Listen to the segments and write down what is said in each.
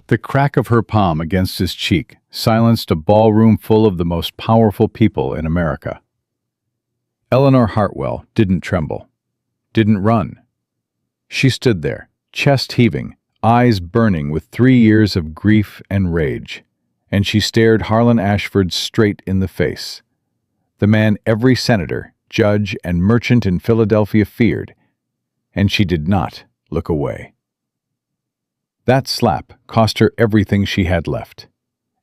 The crack of her palm against his cheek silenced a ballroom full of the most powerful people in America. Eleanor Hartwell didn't tremble, didn't run. She stood there, chest heaving, eyes burning with 3 years of grief and rage, and she stared Harlan Ashford straight in the face. The man every senator, judge, and merchant in Philadelphia feared, and she did not look away. That slap cost her everything she had left,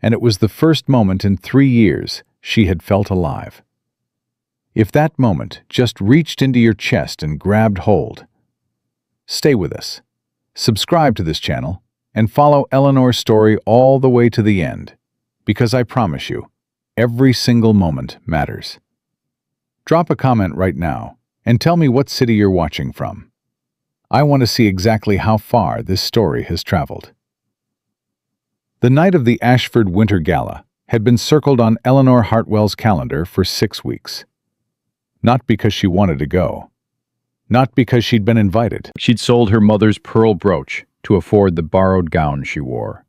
and it was the first moment in 3 years she had felt alive. If that moment just reached into your chest and grabbed hold. Stay with us. Subscribe to this channel and follow Eleanor's story all the way to the end, because I promise you, every single moment matters. Drop a comment right now and tell me what city you're watching from. I want to see exactly how far this story has traveled. The night of the Ashford Winter Gala had been circled on Eleanor Hartwell's calendar for 6 weeks. Not because she wanted to go. Not because she'd been invited. She'd sold her mother's pearl brooch to afford the borrowed gown she wore.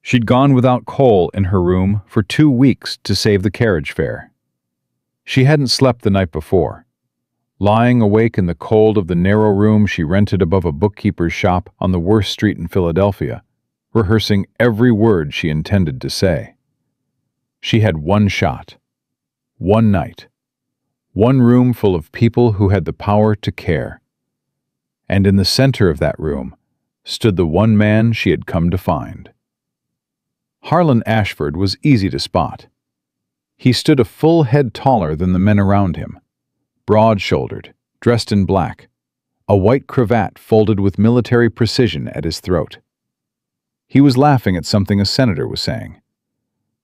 She'd gone without coal in her room for 2 weeks to save the carriage fare. She hadn't slept the night before. Lying awake in the cold of the narrow room she rented above a bookkeeper's shop on the worst street in Philadelphia, rehearsing every word she intended to say. She had one shot, one night, one room full of people who had the power to care. And in the center of that room stood the one man she had come to find. Harlan Ashford was easy to spot. He stood a full head taller than the men around him, broad-shouldered, dressed in black, a white cravat folded with military precision at his throat. He was laughing at something a senator was saying.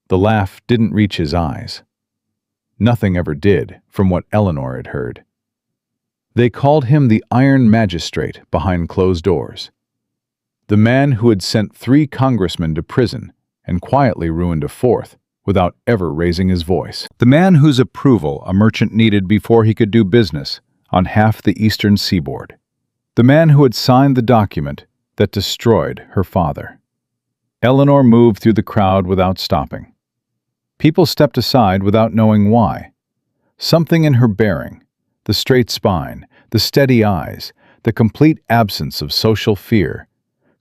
The laugh didn't reach his eyes. Nothing ever did, from what Eleanor had heard. They called him the Iron Magistrate behind closed doors. The man who had sent 3 congressmen to prison and quietly ruined a 4th without ever raising his voice. The man whose approval a merchant needed before he could do business on half the eastern seaboard. The man who had signed the document that destroyed her father. Eleanor moved through the crowd without stopping. People stepped aside without knowing why. Something in her bearing, the straight spine, the steady eyes, the complete absence of social fear,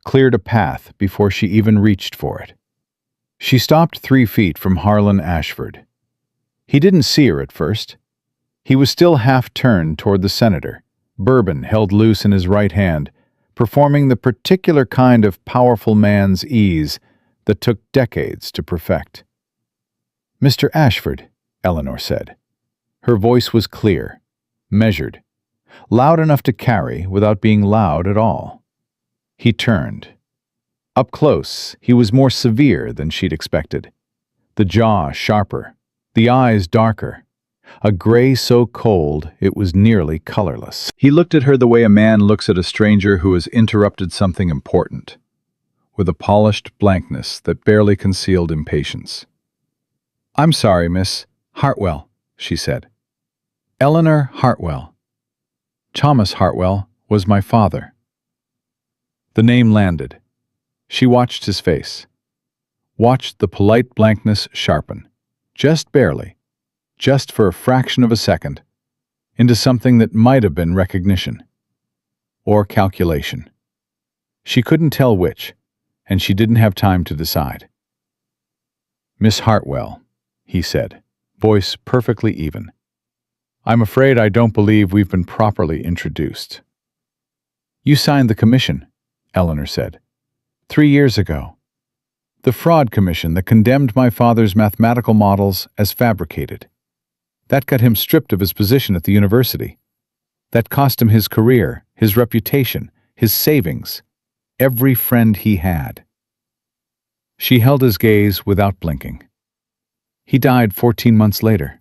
cleared a path before she even reached for it. She stopped 3 feet from Harlan Ashford. He didn't see her at first. He was still half-turned toward the senator, bourbon held loose in his right hand, performing the particular kind of powerful man's ease that took decades to perfect. "Mr. Ashford," Eleanor said. Her voice was clear, measured, loud enough to carry without being loud at all. He turned. Up close, he was more severe than she'd expected. The jaw sharper, the eyes darker, a gray so cold it was nearly colorless. He looked at her the way a man looks at a stranger who has interrupted something important, with a polished blankness that barely concealed impatience. "I'm sorry, Miss Hartwell," she said. "Eleanor Hartwell. Thomas Hartwell was my father." The name landed. She watched his face, watched the polite blankness sharpen, just barely, just for a fraction of a second, into something that might have been recognition or calculation. She couldn't tell which, and she didn't have time to decide. "Miss Hartwell," he said, voice perfectly even. "I'm afraid I don't believe we've been properly introduced." "You signed the commission," Eleanor said. 3 years ago. The fraud commission that condemned my father's mathematical models as fabricated. That got him stripped of his position at the university. That cost him his career, his reputation, his savings, every friend he had. She held his gaze without blinking. He died 14 months later,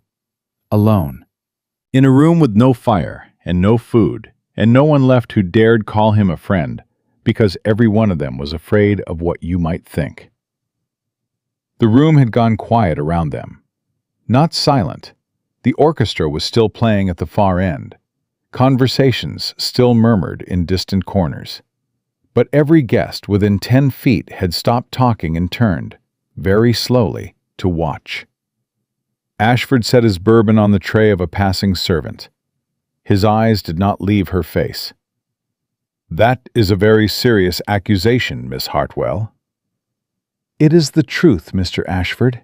alone, in a room with no fire and no food, and no one left who dared call him a friend, because every one of them was afraid of what you might think. The room had gone quiet around them. Not silent. The orchestra was still playing at the far end. Conversations still murmured in distant corners. But every guest within 10 feet had stopped talking and turned, very slowly, to watch. Ashford set his bourbon on the tray of a passing servant. His eyes did not leave her face. "That is a very serious accusation, Miss Hartwell." "It is the truth, Mr. Ashford."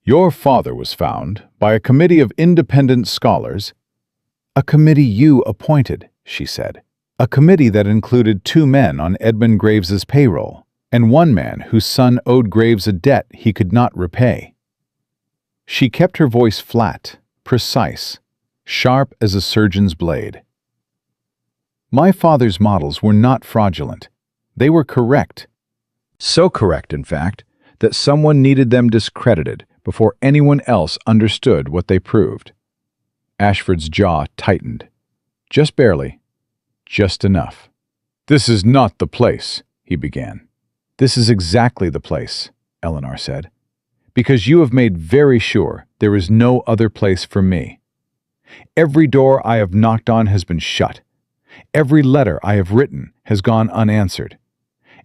"Your father was found by a committee of independent scholars." "A committee you appointed," she said. "A committee that included 2 men on Edmund Graves's payroll, and 1 man whose son owed Graves a debt he could not repay." She kept her voice flat, precise, sharp as a surgeon's blade. "My father's models were not fraudulent. They were correct. So correct, in fact, that someone needed them discredited before anyone else understood what they proved." Ashford's jaw tightened. Just barely. Just enough. "This is not the place," he began. "This is exactly the place," Eleanor said, "because you have made very sure there is no other place for me. Every door I have knocked on has been shut. Every letter I have written has gone unanswered.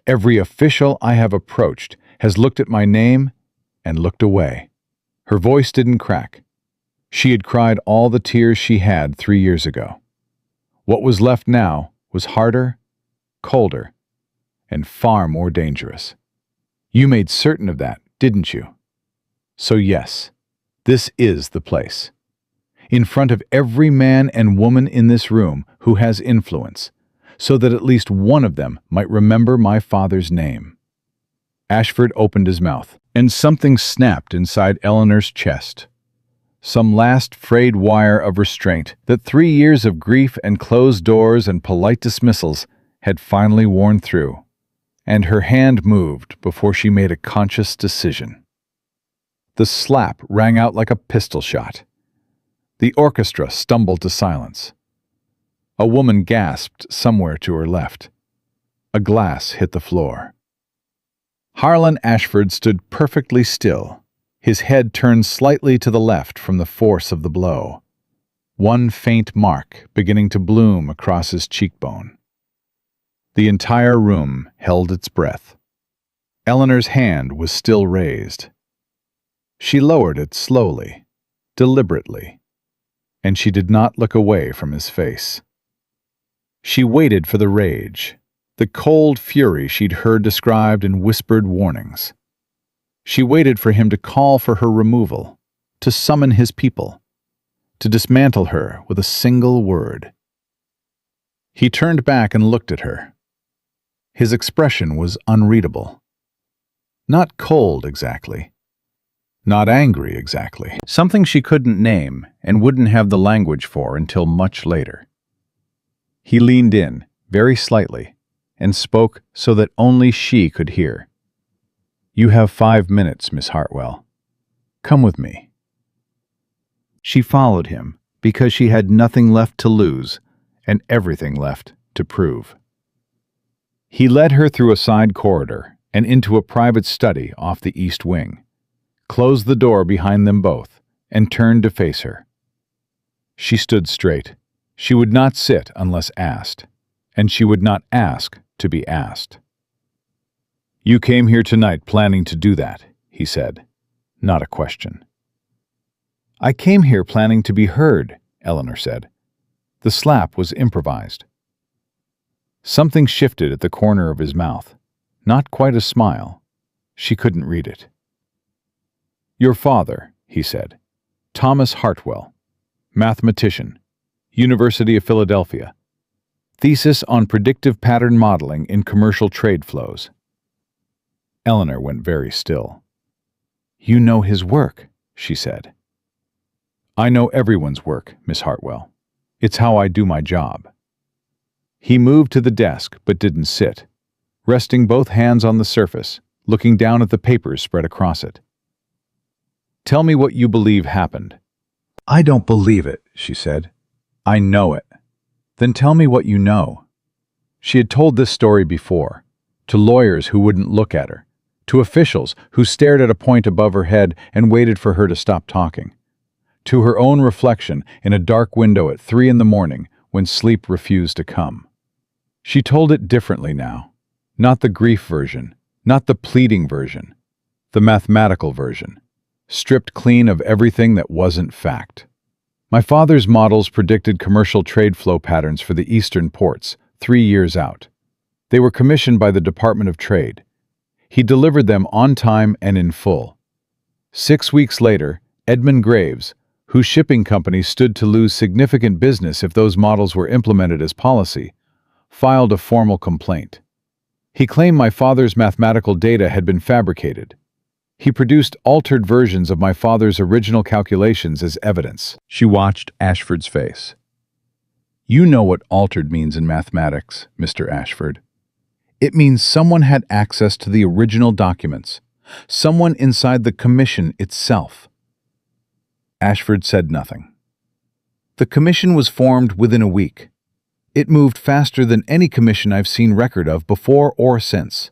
Every official I have approached has looked at my name and looked away." Her voice didn't crack. She had cried all the tears she had 3 years ago. What was left now was harder, colder, and far more dangerous. "You made certain of that, didn't you? So yes, this is the place. In front of every man and woman in this room who has influence, so that at least one of them might remember my father's name." Ashford opened his mouth, and something snapped inside Eleanor's chest. Some last frayed wire of restraint that 3 years of grief and closed doors and polite dismissals had finally worn through, and her hand moved before she made a conscious decision. The slap rang out like a pistol shot. The orchestra stumbled to silence. A woman gasped somewhere to her left. A glass hit the floor. Harlan Ashford stood perfectly still, his head turned slightly to the left from the force of the blow, one faint mark beginning to bloom across his cheekbone. The entire room held its breath. Eleanor's hand was still raised. She lowered it slowly, deliberately, and she did not look away from his face. She waited for the rage, the cold fury she'd heard described in whispered warnings. She waited for him to call for her removal, to summon his people, to dismantle her with a single word. He turned back and looked at her. His expression was unreadable. Not cold exactly. Not angry exactly. Something she couldn't name and wouldn't have the language for until much later. He leaned in, very slightly, and spoke so that only she could hear. "You have 5 minutes, Miss Hartwell. Come with me." She followed him because she had nothing left to lose and everything left to prove. He led her through a side corridor and into a private study off the east wing, closed the door behind them both, and turned to face her. She stood straight. She would not sit unless asked, and she would not ask to be asked. "You came here tonight planning to do that," he said, not a question. "I came here planning to be heard," Eleanor said. The slap was improvised. Something shifted at the corner of his mouth, not quite a smile. She couldn't read it. "Your father," he said, "Thomas Hartwell, mathematician, University of Philadelphia. Thesis on predictive pattern modeling in commercial trade flows." Eleanor went very still. "You know his work," she said. "I know everyone's work, Miss Hartwell. It's how I do my job." He moved to the desk but didn't sit, resting both hands on the surface, looking down at the papers spread across it. "Tell me what you believe happened." "I don't believe it," she said. "I know it." "Then tell me what you know." She had told this story before, to lawyers who wouldn't look at her, to officials who stared at a point above her head and waited for her to stop talking, to her own reflection in a dark window at 3 in the morning when sleep refused to come. She told it differently now. Not the grief version, not the pleading version, the mathematical version, stripped clean of everything that wasn't fact. My father's models predicted commercial trade flow patterns for the eastern ports 3 years out. They were commissioned by the Department of Trade. He delivered them on time and in full. 6 weeks later, Edmund Graves, whose shipping company stood to lose significant business if those models were implemented as policy, filed a formal complaint. He claimed my father's mathematical data had been fabricated. He produced altered versions of my father's original calculations as evidence. She watched Ashford's face. You know what altered means in mathematics, Mr. Ashford. It means someone had access to the original documents, someone inside the commission itself. Ashford said nothing. The commission was formed within a week. It moved faster than any commission I've seen record of before or since.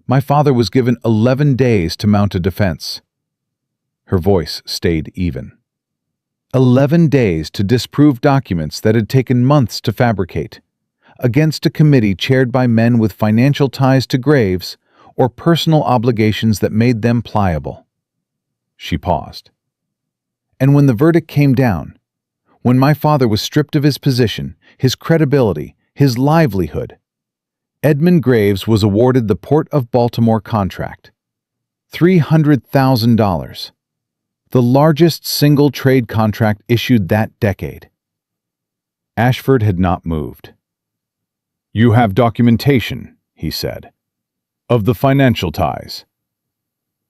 My father was given 11 days to mount a defense. Her voice stayed even. 11 days to disprove documents that had taken months to fabricate, against a committee chaired by men with financial ties to Graves or personal obligations that made them pliable. She paused. And when the verdict came down, when my father was stripped of his position, his credibility, his livelihood, Edmund Graves was awarded the Port of Baltimore contract. $300,000. The largest single trade contract issued that decade. Ashford had not moved. You have documentation, he said, of the financial ties.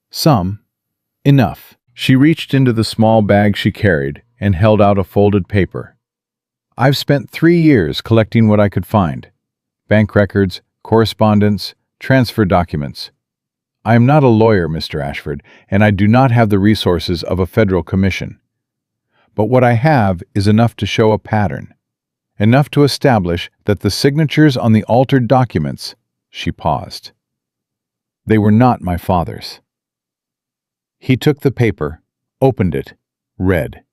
Some. Enough. She reached into the small bag she carried and held out a folded paper. I've spent 3 years collecting what I could find. Bank records, correspondence, transfer documents. I am not a lawyer, Mr. Ashford, and I do not have the resources of a federal commission. But what I have is enough to show a pattern, enough to establish that the signatures on the altered documents, she paused. They were not my father's. He took the paper, opened it, read.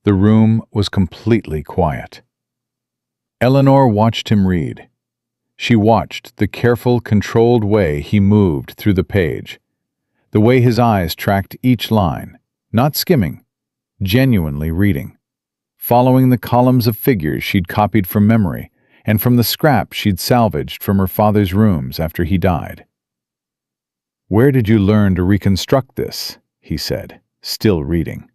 The room was completely quiet. Eleanor watched him read. She watched the careful, controlled way he moved through the page, the way his eyes tracked each line, not skimming, genuinely reading, following the columns of figures she'd copied from memory and from the scraps she'd salvaged from her father's rooms after he died. Where did you learn to reconstruct this? He said, still reading.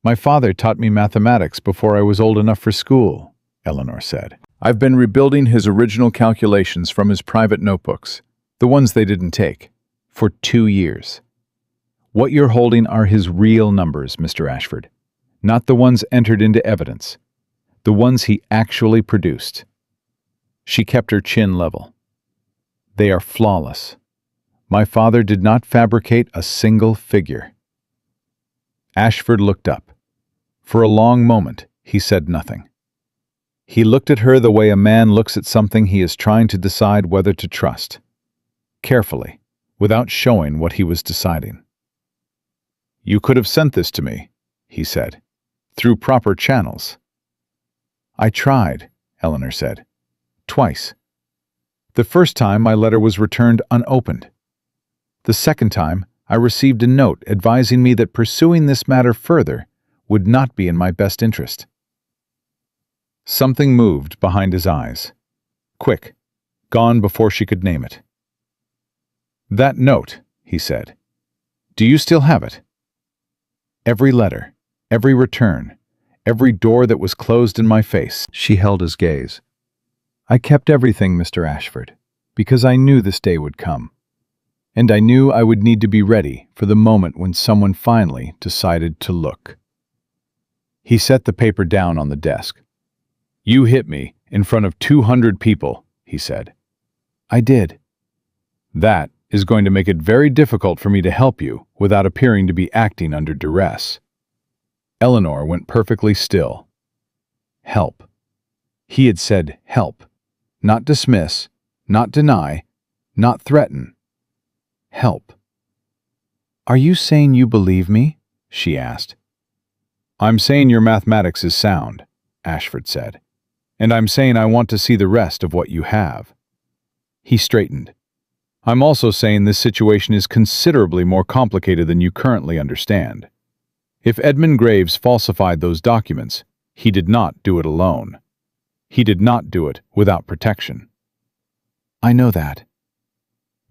My father taught me mathematics before I was old enough for school, Eleanor said. I've been rebuilding his original calculations from his private notebooks, the ones they didn't take, for 2 years. What you're holding are his real numbers, Mr. Ashford, not the ones entered into evidence, the ones he actually produced. She kept her chin level. They are flawless. My father did not fabricate a single figure. Ashford looked up. For a long moment, he said nothing. He looked at her the way a man looks at something he is trying to decide whether to trust. Carefully, without showing what he was deciding. You could have sent this to me, he said, through proper channels. I tried, Eleanor said. Twice. The first time my letter was returned unopened. The second time, I received a note advising me that pursuing this matter further would not be in my best interest. Something moved behind his eyes. Quick, gone before she could name it. That note, he said. Do you still have it? Every letter, every return, every door that was closed in my face. She held his gaze. I kept everything, Mr. Ashford, because I knew this day would come. And I knew I would need to be ready for the moment when someone finally decided to look. He set the paper down on the desk. You hit me in front of 200 people, he said. I did. That is going to make it very difficult for me to help you without appearing to be acting under duress. Eleanor went perfectly still. Help. He had said help, not dismiss, not deny, not threaten. Help. Are you saying you believe me? She asked. I'm saying your mathematics is sound, Ashford said. And I'm saying I want to see the rest of what you have. He straightened. I'm also saying this situation is considerably more complicated than you currently understand. If Edmund Graves falsified those documents, he did not do it alone. He did not do it without protection. I know that.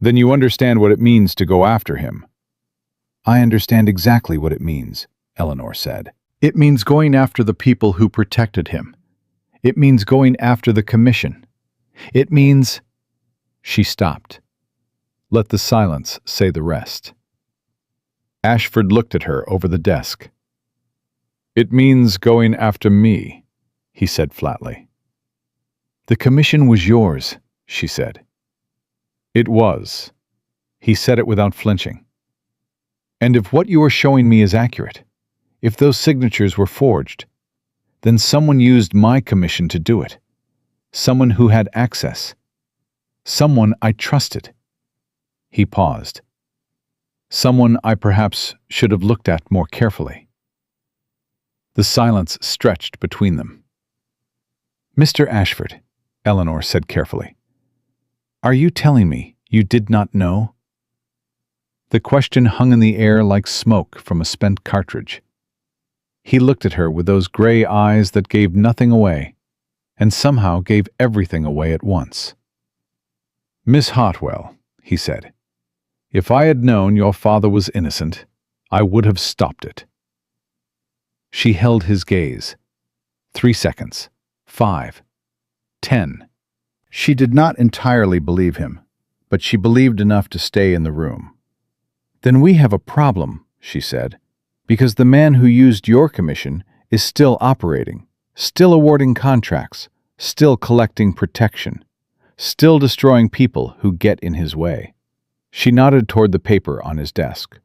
Then you understand what it means to go after him. I understand exactly what it means, Eleanor said. It means going after the people who protected him. It means going after the commission. It means... She stopped. Let the silence say the rest. Ashford looked at her over the desk. It means going after me, he said flatly. The commission was yours, she said. It was. He said it without flinching. And if what you are showing me is accurate, if those signatures were forged, then someone used my commission to do it. Someone who had access. Someone I trusted. He paused. Someone I perhaps should have looked at more carefully. The silence stretched between them. Mr. Ashford, Eleanor said carefully, are you telling me you did not know? The question hung in the air like smoke from a spent cartridge. He looked at her with those gray eyes that gave nothing away, and somehow gave everything away at once. Miss Hartwell, he said, if I had known your father was innocent, I would have stopped it. She held his gaze. 3 seconds. 5. 10. She did not entirely believe him, but she believed enough to stay in the room. Then we have a problem, she said, because the man who used your commission is still operating, still awarding contracts, still collecting protection, still destroying people who get in his way. She nodded toward the paper on his desk.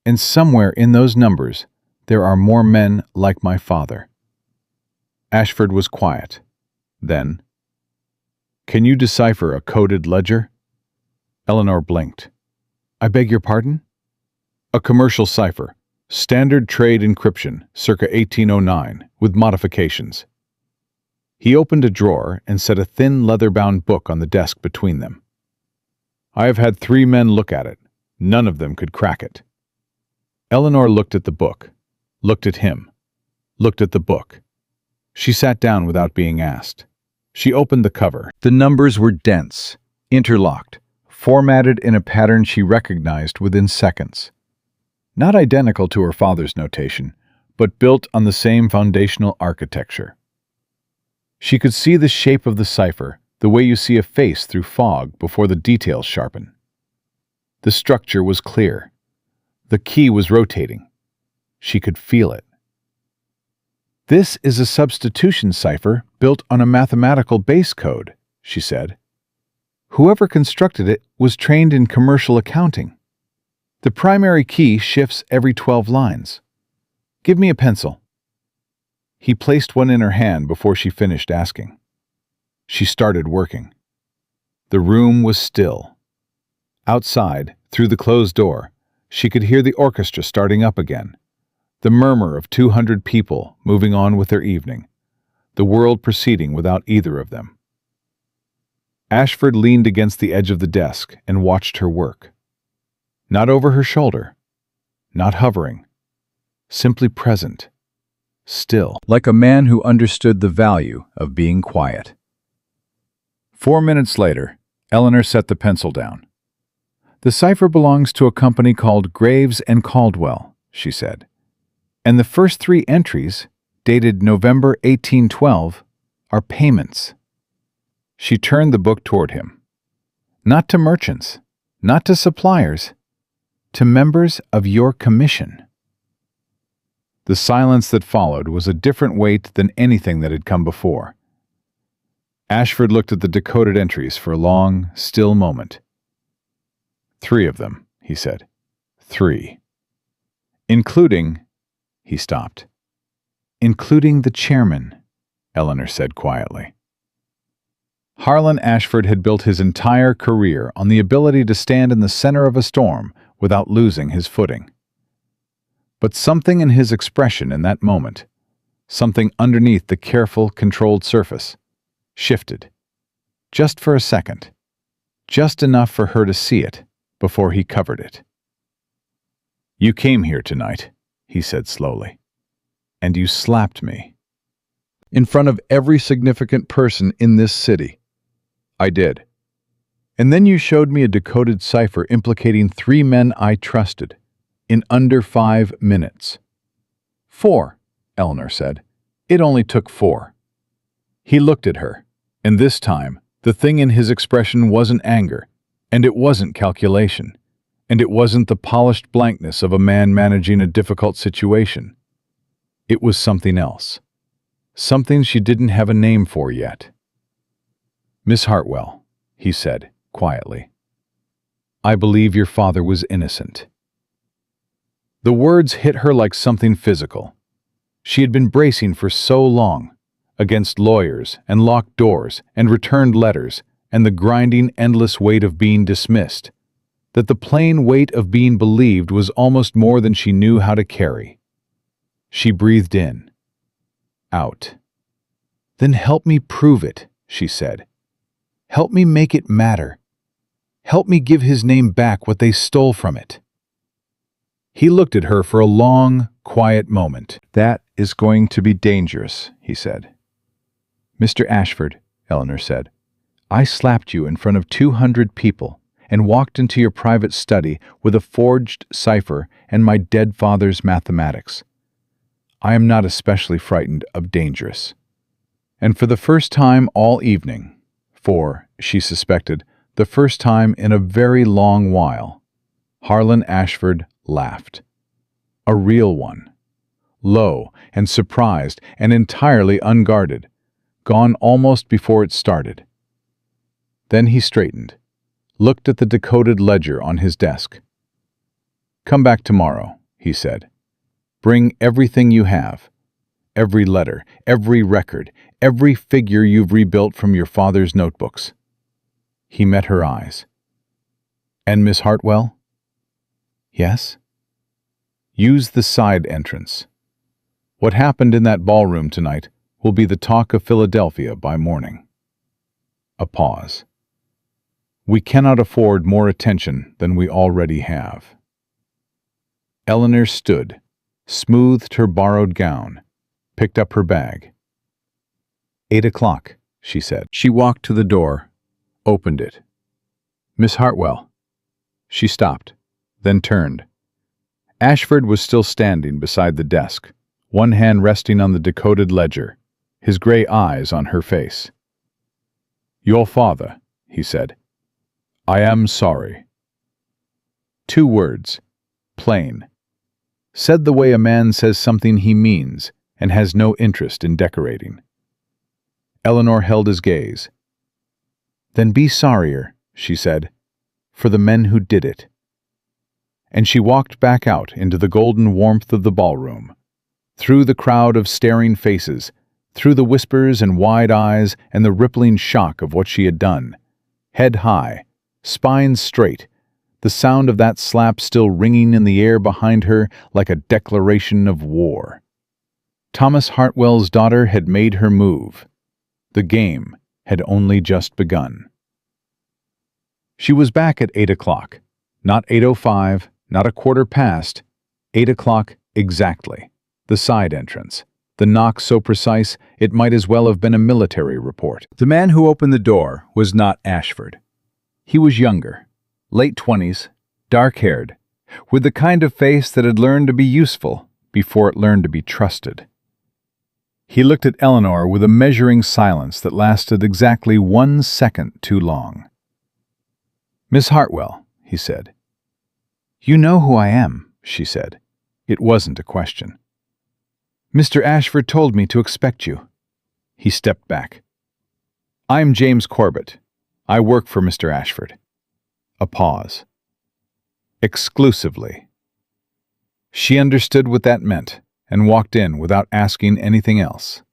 And somewhere in those numbers, there are more men like my father. Ashford was quiet. Then, can you decipher a coded ledger? Eleanor blinked. I beg your pardon? A commercial cipher, standard trade encryption, circa 1809, with modifications. He opened a drawer and set a thin leather-bound book on the desk between them. I have had 3 men look at it. None of them could crack it. Eleanor looked at the book, looked at him, looked at the book. She sat down without being asked. She opened the cover. The numbers were dense, interlocked, formatted in a pattern she recognized within seconds. Not identical to her father's notation, but built on the same foundational architecture. She could see the shape of the cipher, the way you see a face through fog before the details sharpen. The structure was clear. The key was rotating. She could feel it. This is a substitution cipher built on a mathematical base code, she said. Whoever constructed it was trained in commercial accounting. The primary key shifts every 12 lines. Give me a pencil. He placed one in her hand before she finished asking. She started working. The room was still. Outside, through the closed door, she could hear the orchestra starting up again, the murmur of 200 people moving on with their evening, the world proceeding without either of them. Ashford leaned against the edge of the desk and watched her work. Not over her shoulder, not hovering, simply present, still, like a man who understood the value of being quiet. 4 minutes later, Eleanor set the pencil down. The cipher belongs to a company called Graves and Caldwell, she said. And the first 3 entries, dated November 1812, are payments. She turned the book toward him. Not to merchants, not to suppliers, to members of your commission. The silence that followed was a different weight than anything that had come before. Ashford looked at the decoded entries for a long, still moment. 3 of them, he said. 3. Including... He stopped. Including the chairman, Eleanor said quietly. Harlan Ashford had built his entire career on the ability to stand in the center of a storm without losing his footing. But something in his expression in that moment, something underneath the careful, controlled surface, shifted. Just for a second. Just enough for her to see it, before he covered it. "You came here tonight," he said slowly, "and you slapped me. In front of every significant person in this city." "I did. And then you showed me a decoded cipher implicating 3 men I trusted, in under 5 minutes. 4, Eleanor said. "It only took 4. He looked at her, and this time, the thing in his expression wasn't anger, and it wasn't calculation, and it wasn't the polished blankness of a man managing a difficult situation. It was something else. Something she didn't have a name for yet. "Miss Hartwell," he said, quietly, "I believe your father was innocent." The words hit her like something physical. She had been bracing for so long, against lawyers and locked doors and returned letters and the grinding, endless weight of being dismissed, that the plain weight of being believed was almost more than she knew how to carry. She breathed in, out. "Then help me prove it," she said. "Help me make it matter. Help me give his name back what they stole from it." He looked at her for a long, quiet moment. "That is going to be dangerous," he said. "Mr. Ashford," Eleanor said, "I slapped you in front of 200 people and walked into your private study with a forged cipher and my dead father's mathematics. I am not especially frightened of dangerous." And for the first time all evening, for, she suspected, the first time in a very long while, Harlan Ashford laughed. A real one. Low and surprised and entirely unguarded, gone almost before it started. Then he straightened, looked at the decoded ledger on his desk. "Come back tomorrow," he said. "Bring everything you have. Every letter, every record, every figure you've rebuilt from your father's notebooks." He met her eyes. "And Miss Hartwell?" "Yes?" "Use the side entrance. What happened in that ballroom tonight will be the talk of Philadelphia by morning." A pause. "We cannot afford more attention than we already have." Eleanor stood, smoothed her borrowed gown, picked up her bag. 8 o'clock, she said. She walked to the door, opened it. "Miss Hartwell." She stopped, then turned. Ashford was still standing beside the desk, one hand resting on the decoded ledger, his gray eyes on her face. "Your father," he said. "I am sorry." 2 words, plain. Said the way a man says something he means and has no interest in decorating. Eleanor held his gaze. "Then be sorrier," she said, "for the men who did it." And she walked back out into the golden warmth of the ballroom, through the crowd of staring faces, through the whispers and wide eyes and the rippling shock of what she had done, head high, spine straight, the sound of that slap still ringing in the air behind her like a declaration of war. Thomas Hartwell's daughter had made her move. The game had only just begun. She was back at 8 o'clock, not 8:05, not a quarter past, 8 o'clock exactly, the side entrance, the knock so precise it might as well have been a military report. The man who opened the door was not Ashford. He was younger, late 20s, dark-haired, with the kind of face that had learned to be useful before it learned to be trusted. He looked at Eleanor with a measuring silence that lasted exactly 1 second too long. "Miss Hartwell," he said. "You know who I am," she said. It wasn't a question. "Mr. Ashford told me to expect you." He stepped back. "I'm James Corbett. I work for Mr. Ashford." A pause. "Exclusively." She understood what that meant and walked in without asking anything else.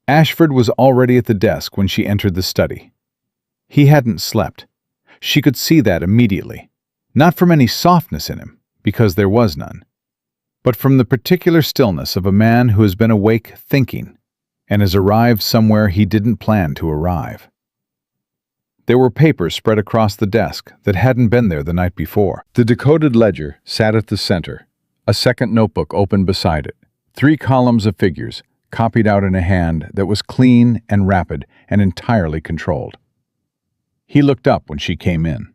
Ashford was already at the desk when she entered the study. He hadn't slept. She could see that immediately, not from any softness in him, because there was none, but from the particular stillness of a man who has been awake thinking, and has arrived somewhere he didn't plan to arrive. There were papers spread across the desk that hadn't been there the night before. The decoded ledger sat at the center, a second notebook open beside it, 3 columns of figures, copied out in a hand that was clean and rapid and entirely controlled. He looked up when she came in.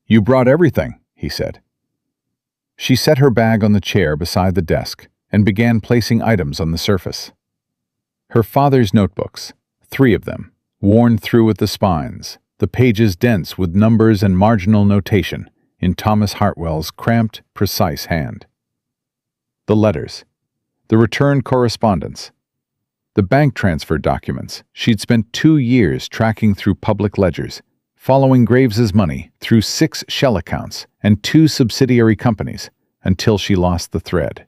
"You brought everything," he said. She set her bag on the chair beside the desk and began placing items on the surface. Her father's notebooks, 3 of them, worn through at the spines, the pages dense with numbers and marginal notation in Thomas Hartwell's cramped, precise hand. The letters, the return correspondence, the bank transfer documents she'd spent 2 years tracking through public ledgers, following Graves's money through 6 shell accounts and 2 subsidiary companies until she lost the thread,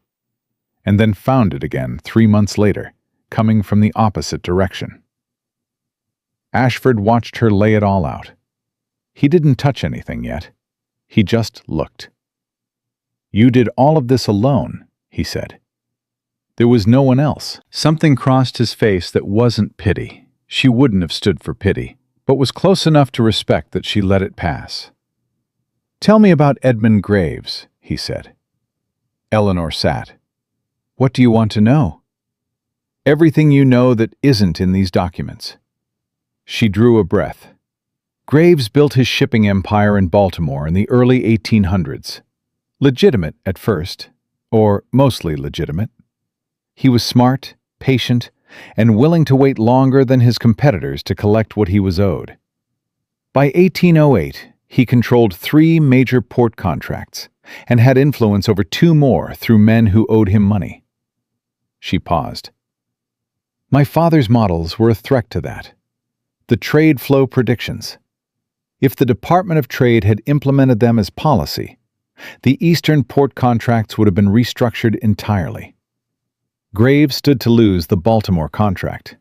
and then found it again 3 months later, coming from the opposite direction. Ashford watched her lay it all out. He didn't touch anything yet. He just looked. "You did all of this alone," he said. There was no one else. Something crossed his face that wasn't pity. She wouldn't have stood for pity, but was close enough to respect that she let it pass. "Tell me about Edmund Graves," he said. Eleanor sat. "What do you want to know?" "Everything you know that isn't in these documents." She drew a breath. Graves built his shipping empire in Baltimore in the early 1800s. Legitimate at first, or mostly legitimate. He was smart, patient, and willing to wait longer than his competitors to collect what he was owed. By 1808, he controlled 3 major port contracts and had influence over 2 more through men who owed him money. She paused. "My father's models were a threat to that. The trade flow predictions. If the Department of Trade had implemented them as policy, the Eastern port contracts would have been restructured entirely. Graves stood to lose the Baltimore contract,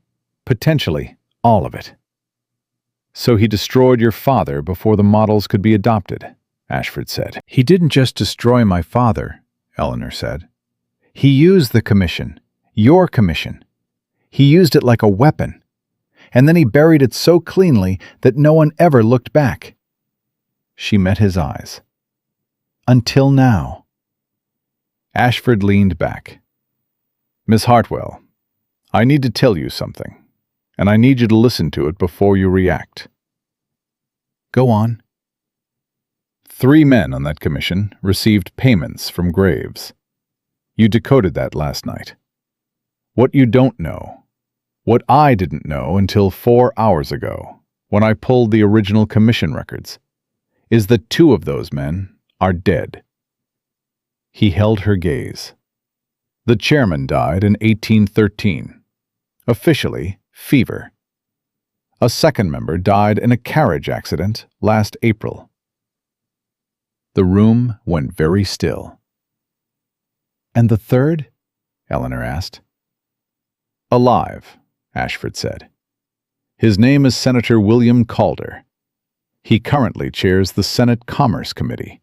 potentially all of it." "So he destroyed your father before the models could be adopted," Ashford said. "He didn't just destroy my father," Eleanor said. "He used the commission, your commission. He used it like a weapon. And then he buried it so cleanly that no one ever looked back." She met his eyes. "Until now." Ashford leaned back. "Miss Hartwell, I need to tell you something, and I need you to listen to it before you react." "Go on." 3 men on that commission received payments from Graves. You decoded that last night. What you don't know, what I didn't know until 4 hours ago, when I pulled the original commission records, is that 2 of those men are dead. He held her gaze. The chairman died in 1813. Officially, fever. A second member died in a carriage accident last April. The room went very still. "And the third?" Eleanor asked. "Alive," Ashford said. "His name is Senator William Calder. He currently chairs the Senate Commerce Committee."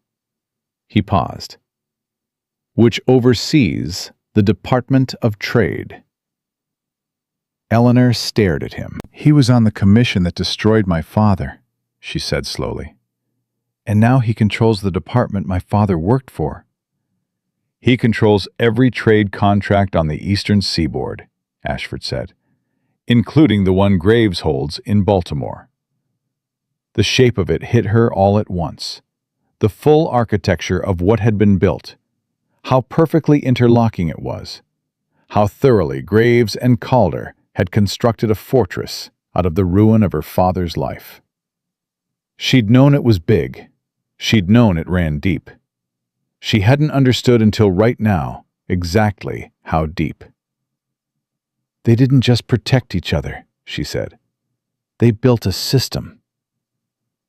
He paused. "Which oversees the Department of Trade." Eleanor stared at him. "He was on the commission that destroyed my father," she said slowly. "And now he controls the department my father worked for." "He controls every trade contract on the Eastern Seaboard," Ashford said, "including the one Graves holds in Baltimore." The shape of it hit her all at once. The full architecture of what had been built. How perfectly interlocking it was. How thoroughly Graves and Calder had constructed a fortress out of the ruin of her father's life. She'd known it was big. She'd known it ran deep. She hadn't understood until right now exactly how deep. "They didn't just protect each other," she said. "They built a system."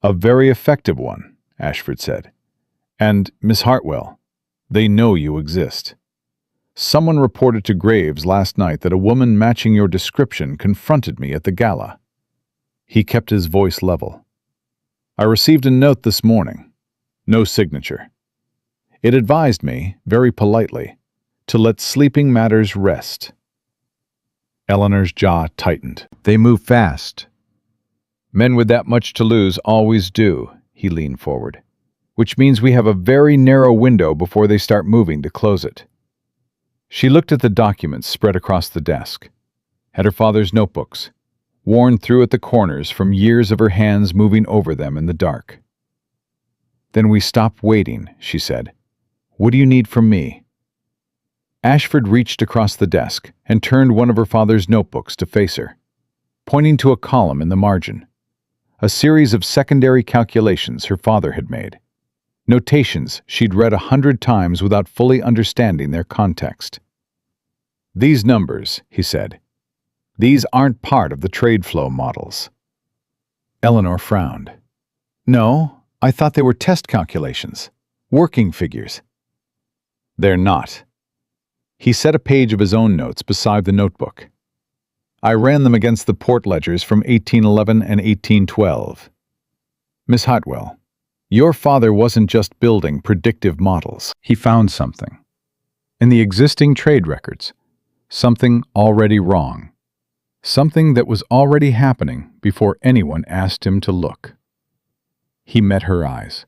"A very effective one," Ashford said. "And, Miss Hartwell, they know you exist. Someone reported to Graves last night that a woman matching your description confronted me at the gala." He kept his voice level. "I received a note this morning. No signature. It advised me, very politely, to let sleeping matters rest." Eleanor's jaw tightened. They move fast. Men with that much to lose always do, he leaned forward, which means we have a very narrow window before they start moving to close it. She looked at the documents spread across the desk, at her father's notebooks, worn through at the corners from years of her hands moving over them in the dark. Then we stop waiting, she said. What do you need from me? Ashford reached across the desk and turned one of her father's notebooks to face her, pointing to a column in the margin. A series of secondary calculations her father had made. Notations she'd read 100 times without fully understanding their context. These numbers, he said, these aren't part of the trade flow models. Eleanor frowned. No, I thought they were test calculations, working figures. They're not. He set a page of his own notes beside the notebook. I ran them against the port ledgers from 1811 and 1812. Miss Hartwell, your father wasn't just building predictive models. He found something. In the existing trade records, something already wrong. Something that was already happening before anyone asked him to look. He met her eyes.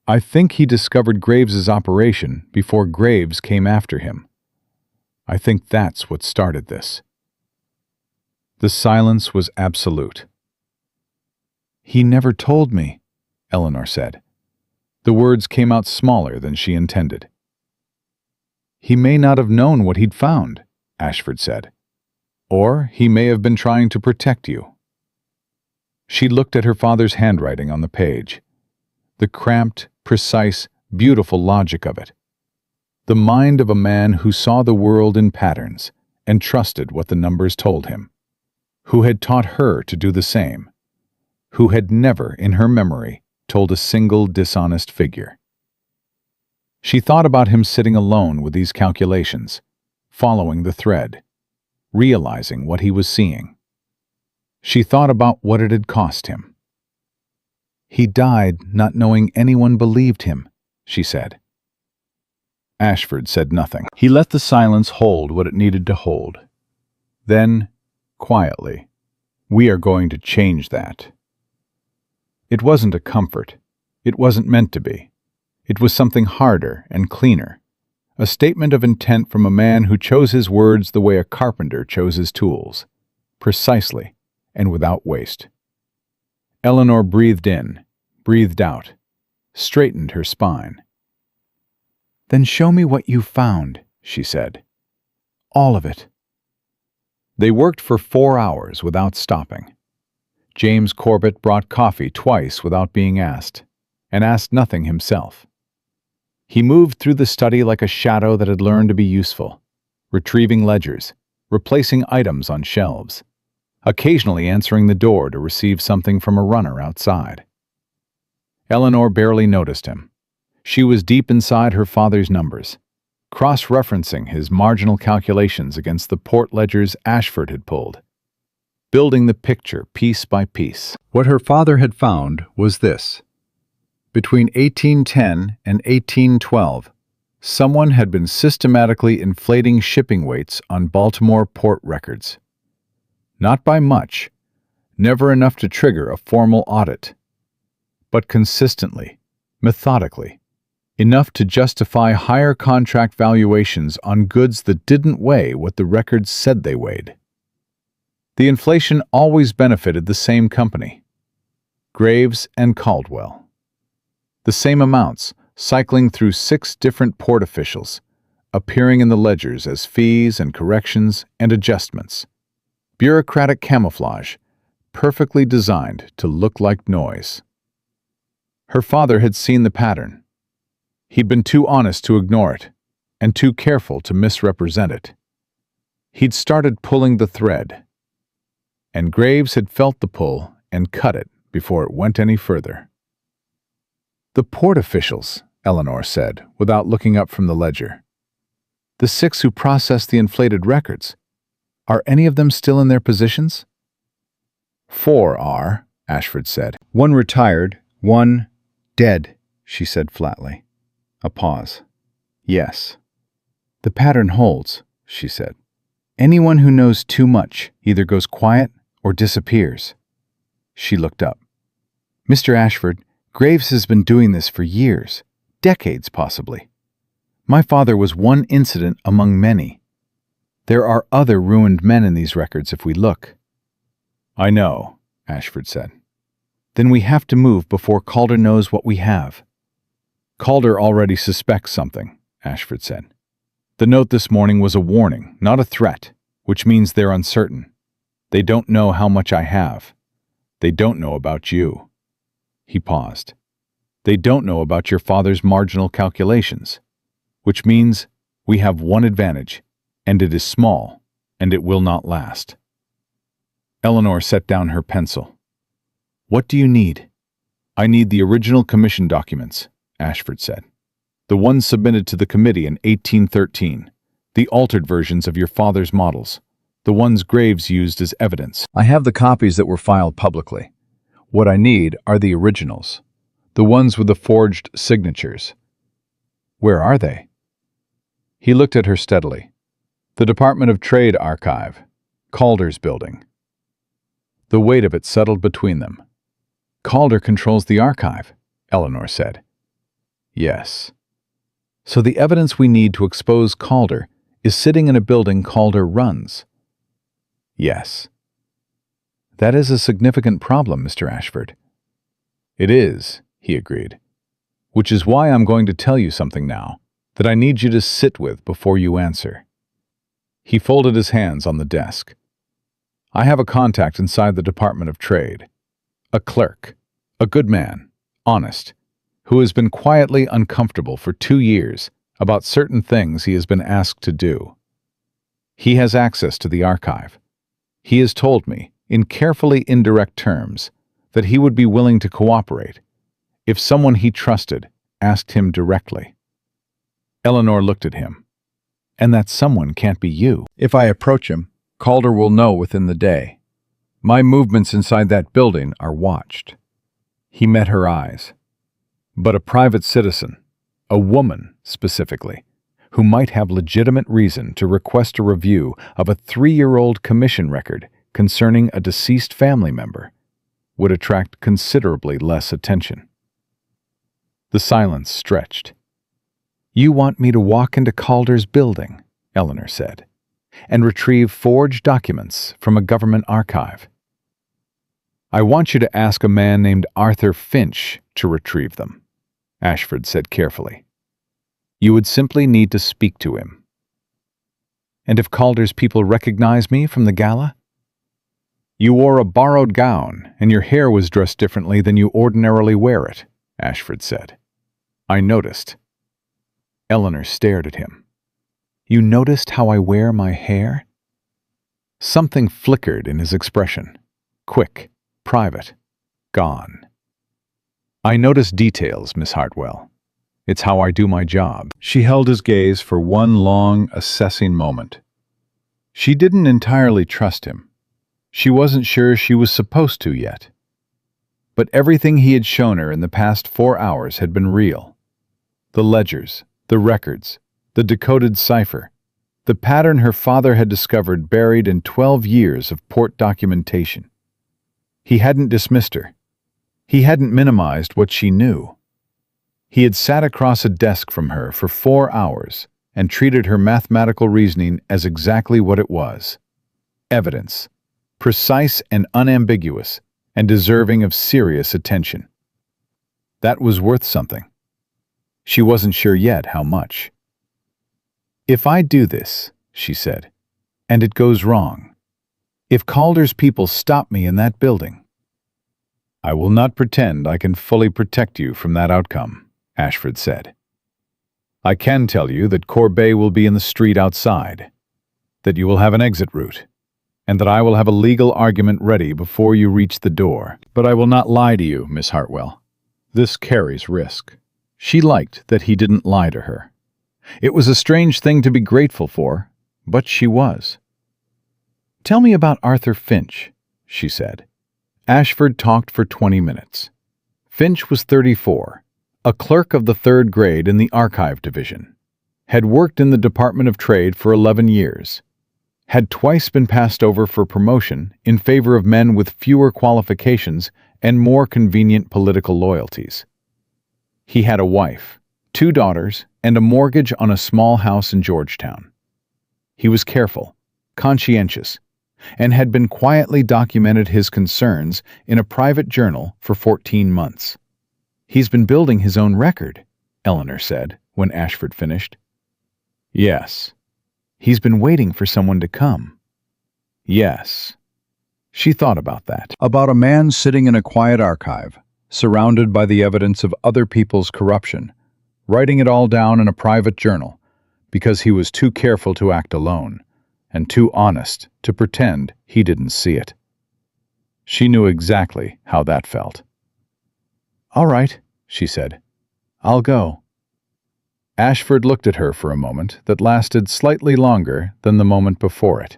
I think he discovered Graves's operation before Graves came after him. I think that's what started this. The silence was absolute. He never told me, Eleanor said. The words came out smaller than she intended. He may not have known what he'd found, Ashford said. Or he may have been trying to protect you. She looked at her father's handwriting on the page. The cramped, precise, beautiful logic of it. The mind of a man who saw the world in patterns and trusted what the numbers told him. Who had taught her to do the same. Who had never, in her memory, told a single dishonest figure. She thought about him sitting alone with these calculations, following the thread, realizing what he was seeing. She thought about what it had cost him. He died not knowing anyone believed him, she said. Ashford said nothing. He let the silence hold what it needed to hold. Then, quietly, we are going to change that. It wasn't a comfort. It wasn't meant to be. It was something harder and cleaner. A statement of intent from a man who chose his words the way a carpenter chose his tools, precisely and without waste. Eleanor breathed in, breathed out, straightened her spine. Then show me what you found, she said. All of it. They worked for 4 hours without stopping. James Corbett brought coffee twice without being asked, and asked nothing himself. He moved through the study like a shadow that had learned to be useful, retrieving ledgers, replacing items on shelves, occasionally answering the door to receive something from a runner outside. Eleanor barely noticed him. She was deep inside her father's numbers, cross-referencing his marginal calculations against the port ledgers Ashford had pulled, building the picture piece by piece. What her father had found was this. Between 1810 and 1812, someone had been systematically inflating shipping weights on Baltimore port records. Not by much, never enough to trigger a formal audit, but consistently, methodically, enough to justify higher contract valuations on goods that didn't weigh what the records said they weighed. The inflation always benefited the same company, Graves and Caldwell. The same amounts, cycling through 6 different port officials, appearing in the ledgers as fees and corrections and adjustments. Bureaucratic camouflage, perfectly designed to look like noise. Her father had seen the pattern. He'd been too honest to ignore it, and too careful to misrepresent it. He'd started pulling the thread, and Graves had felt the pull and cut it before it went any further. The port officials, Eleanor said, without looking up from the ledger. The 6 who processed the inflated records. Are any of them still in their positions? 4 are, Ashford said. 1 retired, 1 dead, she said flatly. A pause. Yes. The pattern holds, she said. Anyone who knows too much either goes quiet or disappears. She looked up. Mr. Ashford, Graves has been doing this for years, decades possibly. My father was one incident among many. There are other ruined men in these records if we look. I know, Ashford said. Then we have to move before Calder knows what we have. Calder already suspects something, Ashford said. The note this morning was a warning, not a threat, which means they're uncertain. They don't know how much I have. They don't know about you. He paused. They don't know about your father's marginal calculations, which means we have one advantage, and it is small, and it will not last. Eleanor set down her pencil. What do you need? I need the original commission documents, Ashford said. The ones submitted to the committee in 1813, the altered versions of your father's models, the ones Graves used as evidence. I have the copies that were filed publicly. What I need are the originals, the ones with the forged signatures. Where are they? He looked at her steadily. The Department of Trade archive, Calder's building. The weight of it settled between them. Calder controls the archive, Eleanor said. Yes. So the evidence we need to expose Calder is sitting in a building Calder runs. Yes. That is a significant problem, Mr. Ashford. It is, he agreed. Which is why I'm going to tell you something now that I need you to sit with before you answer. He folded his hands on the desk. I have a contact inside the Department of Trade. A clerk, a good man, honest, who has been quietly uncomfortable for 2 years about certain things he has been asked to do. He has access to the archive. He has told me, in carefully indirect terms, that he would be willing to cooperate if someone he trusted asked him directly. Eleanor looked at him. And that someone can't be you. If I approach him, Calder will know within the day. My movements inside that building are watched. He met her eyes. But a private citizen, a woman specifically, who might have legitimate reason to request a review of a 3-year-old commission record concerning a deceased family member, would attract considerably less attention. The silence stretched. You want me to walk into Calder's building, Eleanor said, and retrieve forged documents from a government archive. I want you to ask a man named Arthur Finch to retrieve them, Ashford said carefully. You would simply need to speak to him. And if Calder's people recognize me from the gala? You wore a borrowed gown, and your hair was dressed differently than you ordinarily wear it, Ashford said. I noticed. Eleanor stared at him. You noticed how I wear my hair? Something flickered in his expression. Quick, private, gone. I notice details, Miss Hartwell. It's how I do my job. She held his gaze for one long, assessing moment. She didn't entirely trust him. She wasn't sure she was supposed to yet. But everything he had shown her in the past 4 hours had been real. The ledgers, the records, the decoded cipher, the pattern her father had discovered buried in 12 years of port documentation. He hadn't dismissed her. He hadn't minimized what she knew. He had sat across a desk from her for 4 hours and treated her mathematical reasoning as exactly what it was. Evidence, precise and unambiguous, and deserving of serious attention. That was worth something. She wasn't sure yet how much. If I do this, she said, and it goes wrong, if Calder's people stop me in that building, I will not pretend I can fully protect you from that outcome, Ashford said. I can tell you that Corbet will be in the street outside, that you will have an exit route, and that I will have a legal argument ready before you reach the door. But I will not lie to you, Miss Hartwell. This carries risk. She liked that he didn't lie to her. It was a strange thing to be grateful for, but she was. Tell me about Arthur Finch, she said. Ashford talked for 20 minutes. Finch was 34, a clerk of the 3rd grade in the archive division, had worked in the Department of Trade for 11 years, had twice been passed over for promotion in favor of men with fewer qualifications and more convenient political loyalties. He had a wife, 2 daughters, and a mortgage on a small house in Georgetown. He was careful, conscientious, and had been quietly documented his concerns in a private journal for 14 months. "He's been building his own record," Eleanor said when Ashford finished. "Yes." "He's been waiting for someone to come." "Yes." She thought about that. About a man sitting in a quiet archive, surrounded by the evidence of other people's corruption, writing it all down in a private journal because he was too careful to act alone and too honest to pretend he didn't see it. She knew exactly how that felt. "All right," she said. "I'll go." Ashford looked at her for a moment that lasted slightly longer than the moment before it.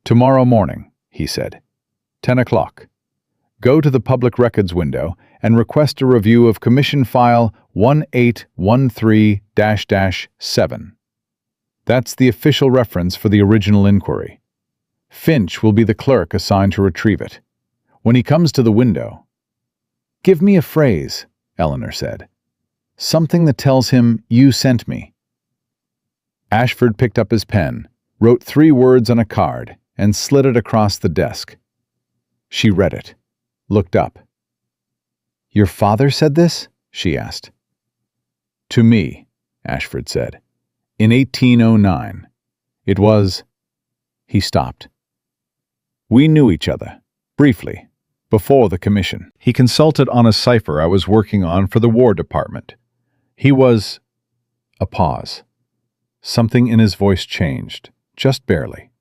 "Tomorrow morning," he said, 10 o'clock. "Go to the public records window and request a review of Commission File 1813-7. That's the official reference for the original inquiry. Finch will be the clerk assigned to retrieve it. When he comes to the window—" "Give me a phrase," Eleanor said. "Something that tells him you sent me." Ashford picked up his pen, wrote 3 words on a card, and slid it across the desk. She read it, looked up. "Your father said this?" she asked. "To me," Ashford said. "In 1809. It was—" He stopped. "We knew each other, briefly, before the commission. He consulted on a cipher I was working on for the War Department. He was—" A pause. Something in his voice changed, just barely.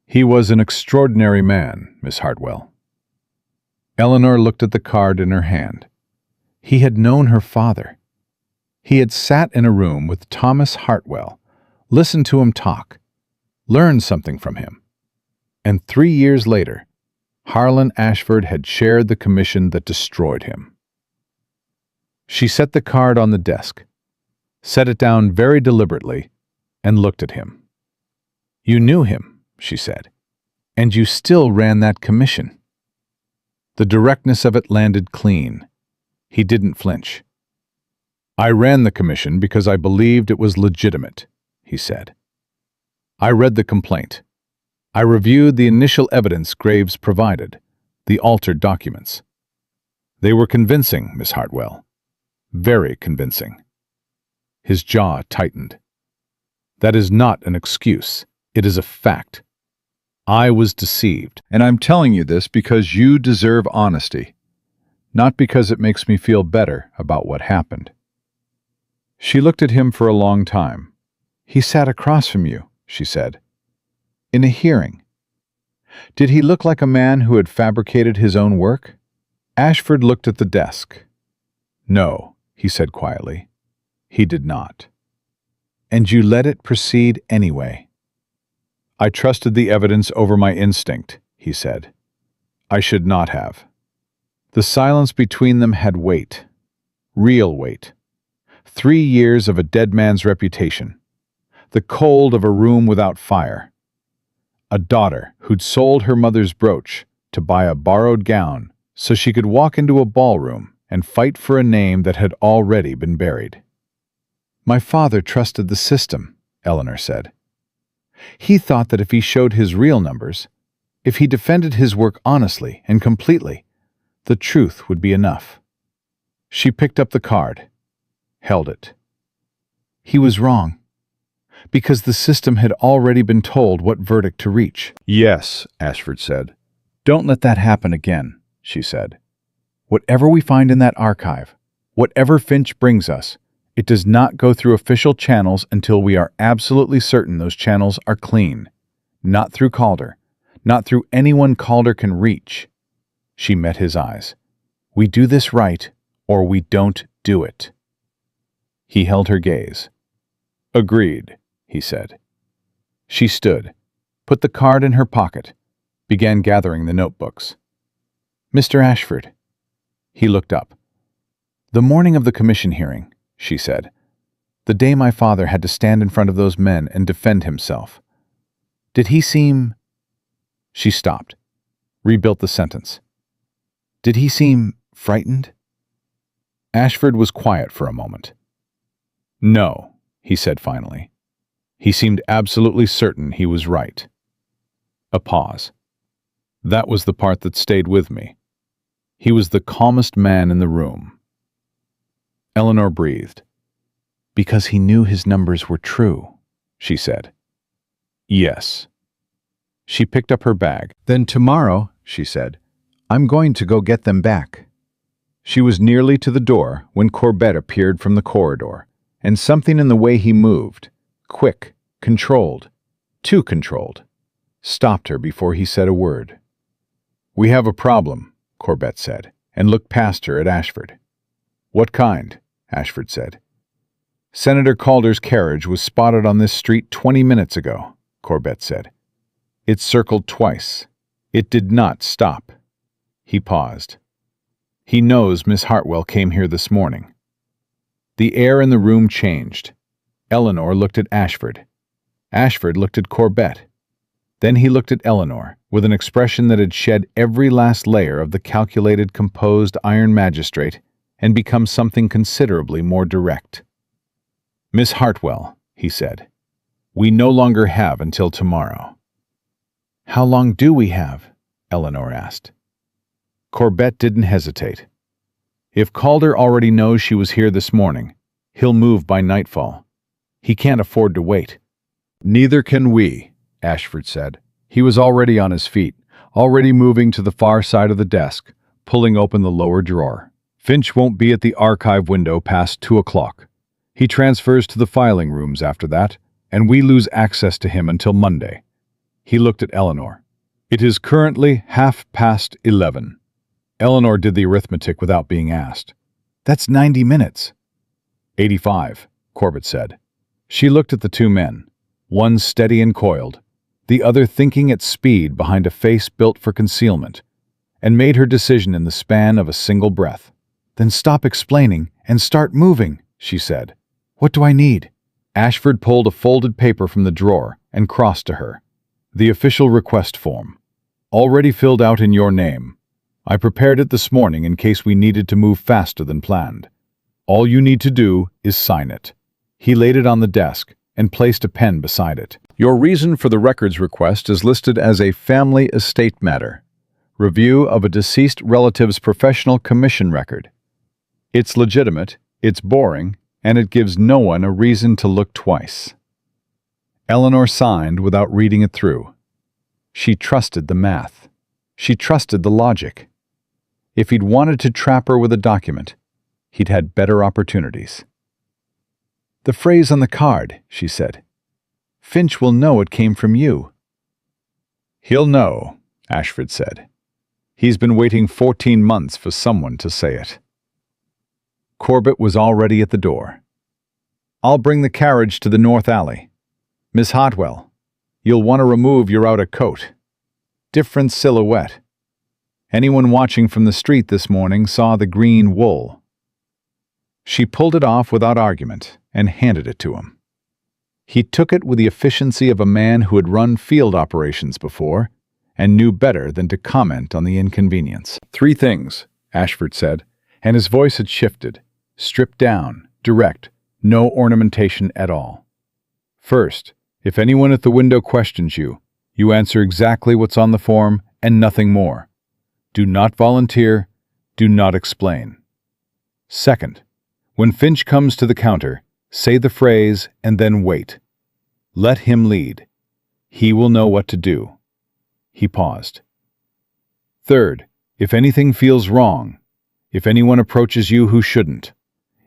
"He was an extraordinary man, Miss Hartwell." Eleanor looked at the card in her hand. He had known her father. He had sat in a room with Thomas Hartwell, listened to him talk, learned something from him. And 3 years later, Harlan Ashford had chaired the commission that destroyed him. She set the card on the desk, set it down very deliberately, and looked at him. "You knew him," she said, "and you still ran that commission." The directness of it landed clean. He didn't flinch. "I ran the commission because I believed it was legitimate," he said. "I read the complaint. I reviewed the initial evidence Graves provided, the altered documents. They were convincing, Miss Hartwell. Very convincing." His jaw tightened. "That is not an excuse. It is a fact. I was deceived, and I'm telling you this because you deserve honesty, not because it makes me feel better about what happened." She looked at him for a long time. "He sat across from you," she said. "In a hearing. Did he look like a man who had fabricated his own work?" Ashford looked at the desk. "No," he said quietly. "He did not." "And you let it proceed anyway." "I trusted the evidence over my instinct," he said. "I should not have." The silence between them had weight. Real weight. 3 years of a dead man's reputation. The cold of a room without fire. A daughter who'd sold her mother's brooch to buy a borrowed gown so she could walk into a ballroom and fight for a name that had already been buried. "My father trusted the system," Eleanor said. "He thought that if he showed his real numbers, if he defended his work honestly and completely, the truth would be enough." She picked up the card, held it. "He was wrong, because the system had already been told what verdict to reach." "Yes," Ashford said. "Don't let that happen again," she said. "Whatever we find in that archive, whatever Finch brings us, it does not go through official channels until we are absolutely certain those channels are clean. Not through Calder, not through anyone Calder can reach." She met his eyes. "We do this right, or we don't do it." He held her gaze. "Agreed," he said. She stood, put the card in her pocket, began gathering the notebooks. "Mr. Ashford." He looked up. "The morning of the commission hearing," she said, "the day my father had to stand in front of those men and defend himself, Did he seem... She stopped, rebuilt the sentence. Did he seem frightened? Ashford was quiet for a moment. No, he said finally. He seemed absolutely certain he was right. A pause. That was the part that stayed with me. He was the calmest man in the room. Eleanor breathed. Because he knew his numbers were true, she said. Yes. She picked up her bag. Then tomorrow, she said, I'm going to go get them back. She was nearly to the door when Corbett appeared from the corridor, and something in the way he moved, quick, controlled, too controlled, stopped her before he said a word. We have a problem, Corbett said, and looked past her at Ashford. What kind? Ashford said. Senator Calder's carriage was spotted on this street 20 minutes ago, Corbett said. It circled twice. It did not stop. He paused. He knows Miss Hartwell came here this morning. The air in the room changed. Eleanor looked at Ashford. Ashford looked at Corbett. Then he looked at Eleanor, with an expression that had shed every last layer of the calculated, composed iron magistrate and become something considerably more direct. Miss Hartwell, he said, we no longer have until tomorrow. How long do we have? Eleanor asked. Corbett didn't hesitate. If Calder already knows she was here this morning, he'll move by nightfall. He can't afford to wait. Neither can we, Ashford said. He was already on his feet, already moving to the far side of the desk, pulling open the lower drawer. Finch won't be at the archive window past 2 o'clock. He transfers to the filing rooms after that, and we lose access to him until Monday. He looked at Eleanor. It is currently 11:30. Eleanor did the arithmetic without being asked. That's 90 minutes. 85, Corbett said. She looked at the two men, one steady and coiled, the other thinking at speed behind a face built for concealment, and made her decision in the span of a single breath. Then stop explaining and start moving, she said. What do I need? Ashford pulled a folded paper from the drawer and crossed to her. The official request form. Already filled out in your name. I prepared it this morning in case we needed to move faster than planned. All you need to do is sign it. He laid it on the desk and placed a pen beside it. Your reason for the records request is listed as a family estate matter. Review of a deceased relative's professional commission record. It's legitimate, it's boring, and it gives no one a reason to look twice. Eleanor signed without reading it through. She trusted the math. She trusted the logic. If he'd wanted to trap her with a document, he'd had better opportunities. The phrase on the card, she said. Finch will know it came from you. He'll know, Ashford said. He's been waiting 14 months for someone to say it. Corbett was already at the door. I'll bring the carriage to the north alley. Miss Hartwell, you'll want to remove your outer coat. Different silhouette. Anyone watching from the street this morning saw the green wool. She pulled it off without argument and handed it to him. He took it with the efficiency of a man who had run field operations before and knew better than to comment on the inconvenience. 3 things, Ashford said, and his voice had shifted. Stripped down, direct, no ornamentation at all. First, if anyone at the window questions you, you answer exactly what's on the form and nothing more. Do not volunteer, do not explain. Second, when Finch comes to the counter, say the phrase and then wait. Let him lead. He will know what to do. He paused. Third, if anything feels wrong, if anyone approaches you who shouldn't,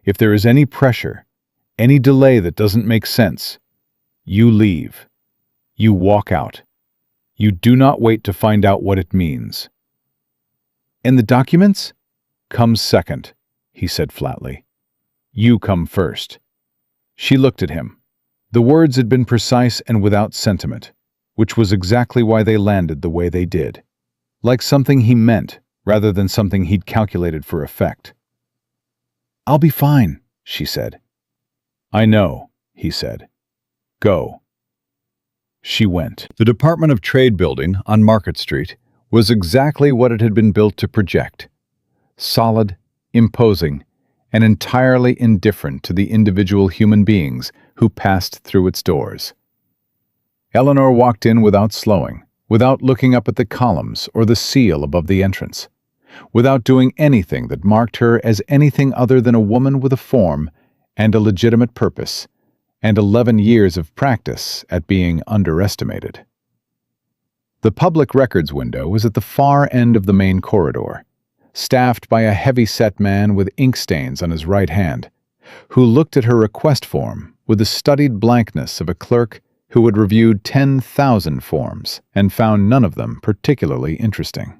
if there is any pressure, any delay that doesn't make sense, you leave. You walk out. You do not wait to find out what it means. And the documents? Comes second, he said flatly. You come first. She looked at him. The words had been precise and without sentiment, which was exactly why they landed the way they did. Like something he meant, rather than something he'd calculated for effect. I'll be fine, she said. I know, he said. Go. She went. The Department of Trade building on Market Street was exactly what it had been built to project: solid, imposing, and entirely indifferent to the individual human beings who passed through its doors. Eleanor walked in without slowing, without looking up at the columns or the seal above the entrance, without doing anything that marked her as anything other than a woman with a form and a legitimate purpose, and 11 years of practice at being underestimated. The public records window was at the far end of the main corridor, staffed by a heavy-set man with ink stains on his right hand, who looked at her request form with the studied blankness of a clerk who had reviewed 10,000 forms and found none of them particularly interesting.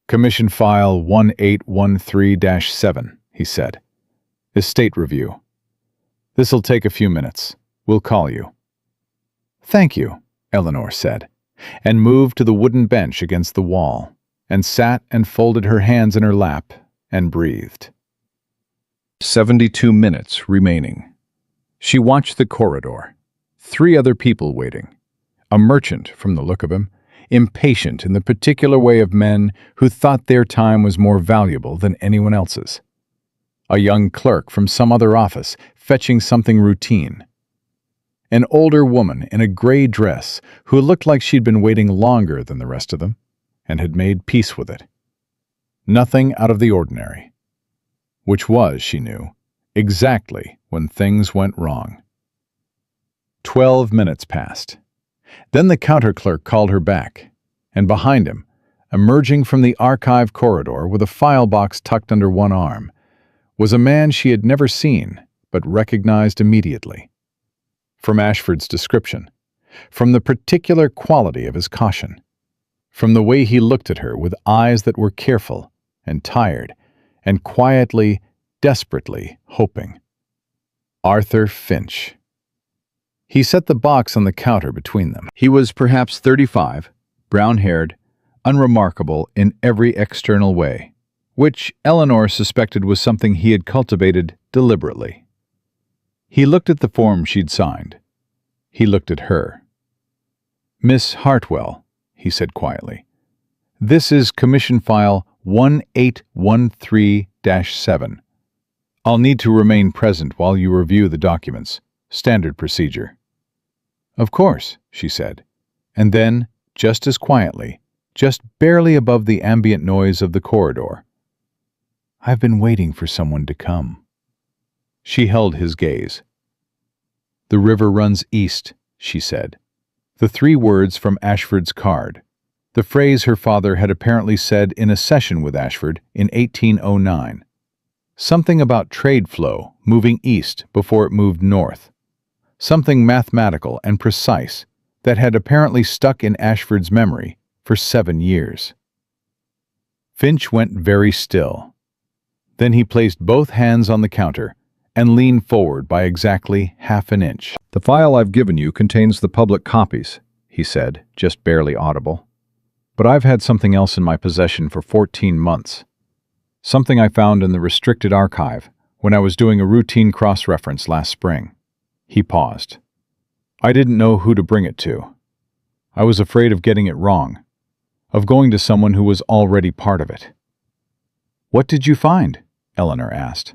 "Commission File 1813-7, he said. "Estate review. This'll take a few minutes. We'll call you." "Thank you," Eleanor said, and moved to the wooden bench against the wall, and sat and folded her hands in her lap and breathed. 72 minutes remaining. She watched the corridor. 3 other people waiting. A merchant, from the look of him, impatient in the particular way of men who thought their time was more valuable than anyone else's. A young clerk from some other office, fetching something routine. An older woman in a gray dress who looked like she'd been waiting longer than the rest of them and had made peace with it. Nothing out of the ordinary. Which was, she knew, exactly when things went wrong. 12 minutes passed. Then the counter clerk called her back, and behind him, emerging from the archive corridor with a file box tucked under one arm, was a man she had never seen but recognized immediately. From Ashford's description, from the particular quality of his caution, from the way he looked at her with eyes that were careful and tired and quietly, desperately hoping. Arthur Finch. He set the box on the counter between them. He was perhaps 35, brown-haired, unremarkable in every external way, which Eleanor suspected was something he had cultivated deliberately. He looked at the form she'd signed. He looked at her. "Miss Hartwell," he said quietly, "this is Commission File 1813-7. I'll need to remain present while you review the documents. Standard procedure." "Of course," she said, and then, just as quietly, just barely above the ambient noise of the corridor, "I've been waiting for someone to come." She held his gaze. "The river runs east," she said. The 3 words from Ashford's card. The phrase her father had apparently said in a session with Ashford in 1809. Something about trade flow moving east before it moved north. Something mathematical and precise that had apparently stuck in Ashford's memory for 7 years. Finch went very still. Then he placed both hands on the counter and leaned forward by exactly half an inch. "The file I've given you contains the public copies," he said, just barely audible. "But I've had something else in my possession for 14 months. Something I found in the restricted archive when I was doing a routine cross-reference last spring." He paused. "I didn't know who to bring it to. I was afraid of getting it wrong, of going to someone who was already part of it." "What did you find?" Eleanor asked.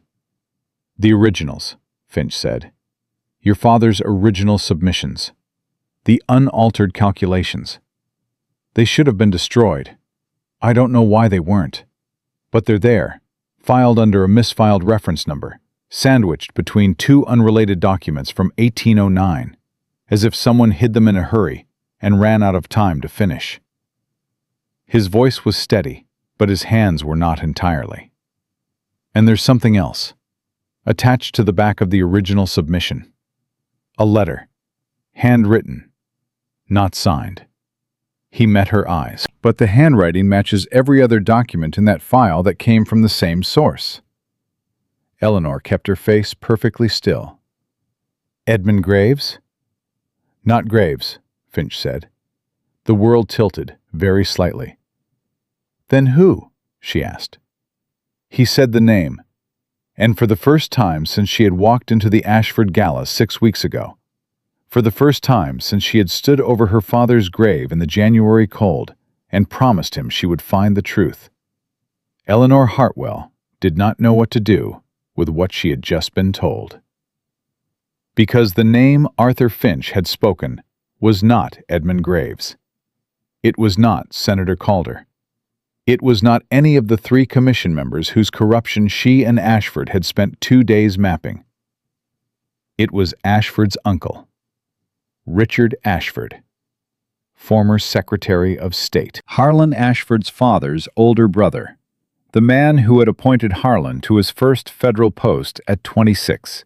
"The originals," Finch said. "Your father's original submissions. The unaltered calculations. They should have been destroyed. I don't know why they weren't. But they're there, filed under a misfiled reference number, sandwiched between 2 unrelated documents from 1809, as if someone hid them in a hurry and ran out of time to finish." His voice was steady, but his hands were not entirely. "And there's something else. Attached to the back of the original submission. A letter. Handwritten. Not signed." He met her eyes. "But the handwriting matches every other document in that file that came from the same source." Eleanor kept her face perfectly still. "Edmund Graves?" "Not Graves," Finch said. The world tilted, very slightly. "Then who?" she asked. He said the name, and for the first time since she had walked into the Ashford Gala 6 weeks ago, For the first time since she had stood over her father's grave in the January cold and promised him she would find the truth, Eleanor Hartwell did not know what to do with what she had just been told. Because the name Arthur Finch had spoken was not Edmund Graves. It was not Senator Calder. It was not any of the 3 commission members whose corruption she and Ashford had spent 2 days mapping. It was Ashford's uncle, Richard Ashford, former Secretary of State. Harlan Ashford's father's older brother, the man who had appointed Harlan to his first federal post at 26,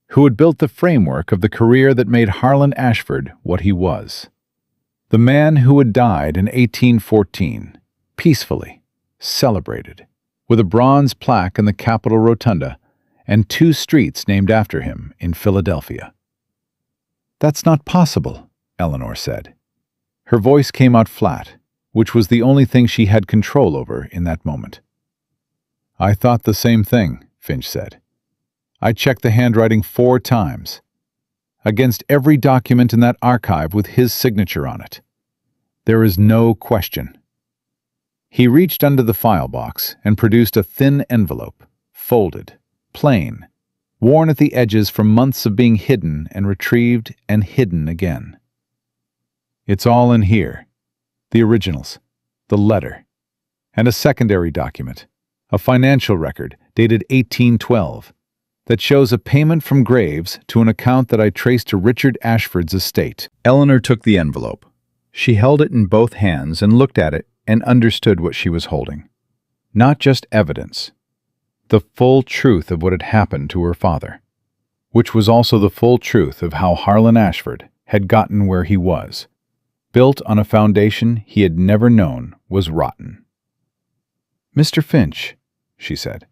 who had built the framework of the career that made Harlan Ashford what he was. The man who had died in 1814, peacefully, celebrated, with a bronze plaque in the Capitol Rotunda and 2 streets named after him in Philadelphia. "That's not possible," Eleanor said. Her voice came out flat, which was the only thing she had control over in that moment. "I thought the same thing," Finch said. "I checked the handwriting 4 times, against every document in that archive with his signature on it. There is no question." He reached under the file box and produced a thin envelope, folded, plain, worn at the edges from months of being hidden and retrieved and hidden again. "It's all in here. The originals, the letter, and a secondary document, a financial record dated 1812, that shows a payment from Graves to an account that I traced to Richard Ashford's estate." Eleanor took the envelope. She held it in both hands and looked at it and understood what she was holding. Not just evidence, the full truth of what had happened to her father, which was also the full truth of how Harlan Ashford had gotten where he was, built on a foundation he had never known was rotten. "Mr. Finch," she said,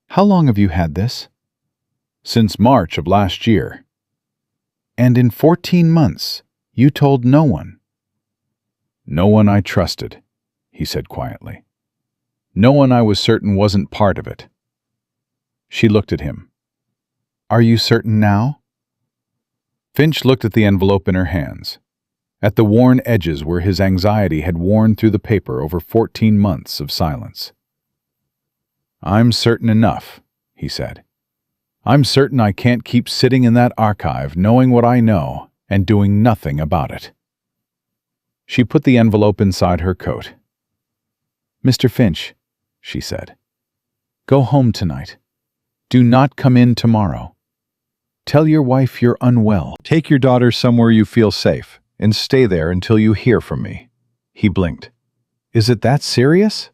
"how long have you had this?" "Since March of last year." "And in 14 months, you told no one?" "No one I trusted," he said quietly. "No one I was certain wasn't part of it." She looked at him. "Are you certain now?" Finch looked at the envelope in her hands, at the worn edges where his anxiety had worn through the paper over 14 months of silence. "I'm certain enough," he said. "I'm certain I can't keep sitting in that archive knowing what I know and doing nothing about it." She put the envelope inside her coat. "Mr. Finch," she said, "go home tonight. Do not come in tomorrow. Tell your wife you're unwell. Take your daughter somewhere you feel safe and stay there until you hear from me." He blinked. "Is it that serious?"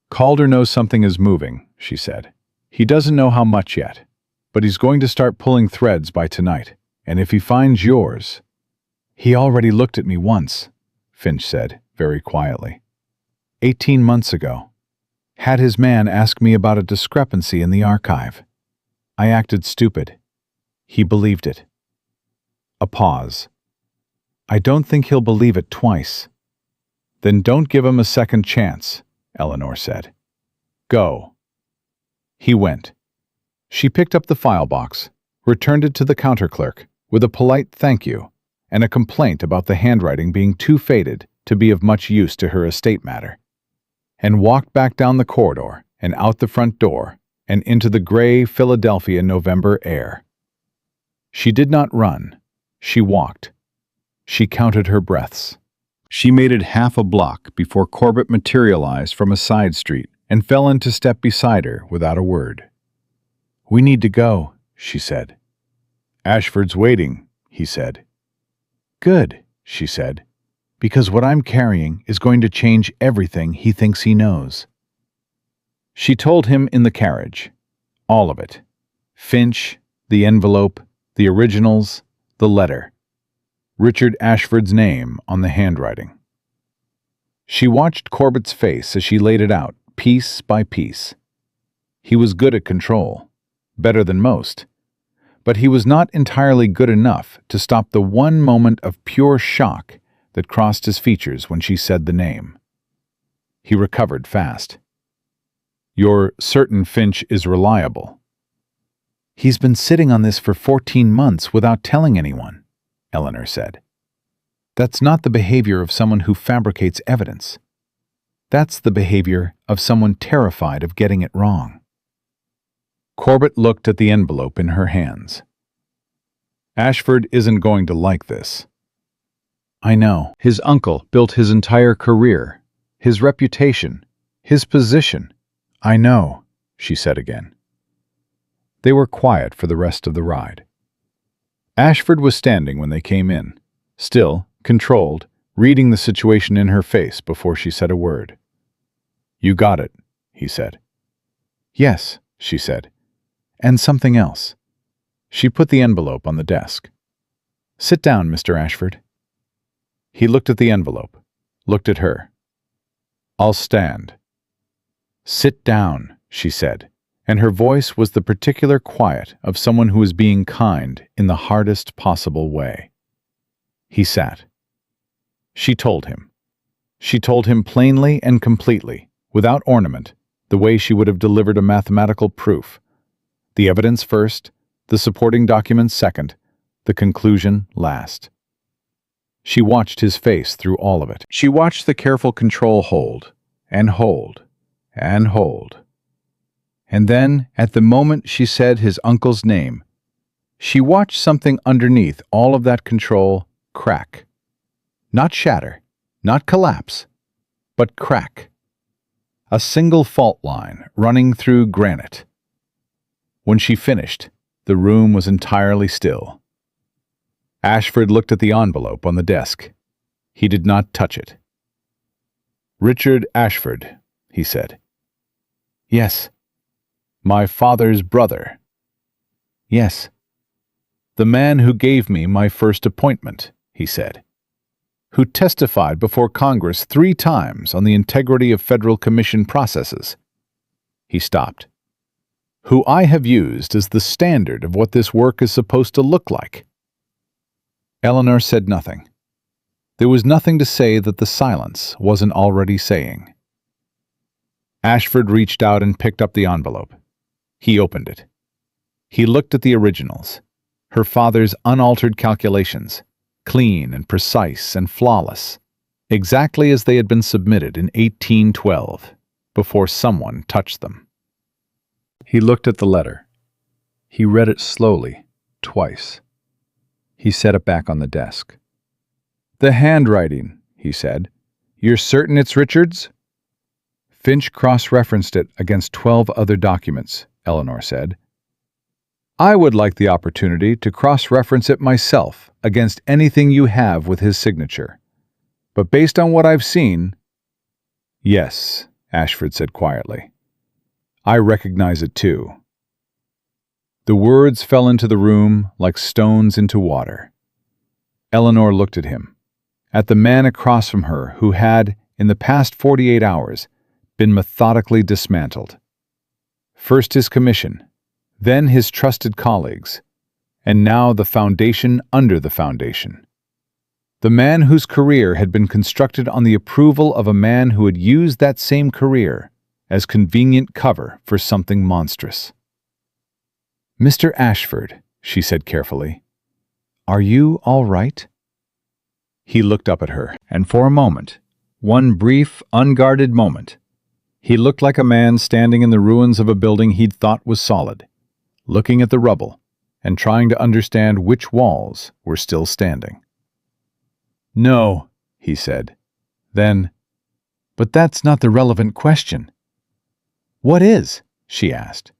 "Calder knows something is moving," she said. "He doesn't know how much yet, but he's going to start pulling threads by tonight, and if he finds yours—" "He already looked at me once," Finch said, very quietly. 18 months ago. Had his man ask me about a discrepancy in the archive. I acted stupid. He believed it." A pause. "I don't think he'll believe it twice." "Then don't give him a second chance," Eleanor said. "Go." He went. She picked up the file box, returned it to the counter clerk with a polite thank you and a complaint about the handwriting being too faded to be of much use to her estate matter, and walked back down the corridor and out the front door and into the gray Philadelphia November air. She did not run. She walked. She counted her breaths. She made it half a block before Corbett materialized from a side street and fell into step beside her without a word. "We need to go," she said. "Ashford's waiting," he said. "Good," she said, "because what I'm carrying is going to change everything he thinks he knows." She told him in the carriage. All of it. Finch, the envelope, the originals, the letter. Richard Ashford's name on the handwriting. She watched Corbett's face as she laid it out, piece by piece. He was good at control, better than most, but he was not entirely good enough to stop the one moment of pure shock that crossed his features when she said the name. He recovered fast. "You're certain Finch is reliable?" "He's been sitting on this for 14 months without telling anyone," Eleanor said. "That's not the behavior of someone who fabricates evidence. That's the behavior of someone terrified of getting it wrong." Corbett looked at the envelope in her hands. "Ashford isn't going to like this." "I know. His uncle built his entire career, his reputation, his position." "I know," she said again. They were quiet for the rest of the ride. Ashford was standing when they came in, still, controlled, reading the situation in her face before she said a word. "You got it," he said. "Yes," she said. "And something else." She put the envelope on the desk. "Sit down, Mr. Ashford." He looked at the envelope, looked at her. "I'll stand." "Sit down," she said, and her voice was the particular quiet of someone who is being kind in the hardest possible way. He sat. She told him. She told him plainly and completely, without ornament, the way she would have delivered a mathematical proof. The evidence first, the supporting documents second, the conclusion last. She watched his face through all of it. She watched the careful control hold, and hold, and hold. And then, at the moment she said his uncle's name, she watched something underneath all of that control crack. Not shatter, not collapse, but crack. A single fault line running through granite. When she finished, the room was entirely still. Ashford looked at the envelope on the desk. He did not touch it. "Richard Ashford," he said. "Yes." "My father's brother." "Yes." "The man who gave me my first appointment," he said. "Who testified before Congress 3 times on the integrity of federal commission processes." He stopped. "Who I have used as the standard of what this work is supposed to look like." Eleanor said nothing. There was nothing to say that the silence wasn't already saying. Ashford reached out and picked up the envelope. He opened it. He looked at the originals, her father's unaltered calculations, clean and precise and flawless, exactly as they had been submitted in 1812, before someone touched them. He looked at the letter. He read it slowly, twice. He set it back on the desk. "The handwriting," he said. "You're certain it's Richard's?" "Finch cross-referenced it against 12 other documents," Eleanor said. "I would like the opportunity to cross-reference it myself against anything you have with his signature. But based on what I've seen—" "Yes," Ashford said quietly. "I recognize it too." The words fell into the room like stones into water. Eleanor looked at him, at the man across from her who had, in the past 48 hours, been methodically dismantled. First his commission, then his trusted colleagues, and now the foundation under the foundation. The man whose career had been constructed on the approval of a man who had used that same career as convenient cover for something monstrous. "Mr. Ashford," she said carefully, "are you all right?" He looked up at her, and for a moment, one brief, unguarded moment, he looked like a man standing in the ruins of a building he'd thought was solid, looking at the rubble and trying to understand which walls were still standing. "No," he said. Then, "But that's not the relevant question." "What is?" she asked.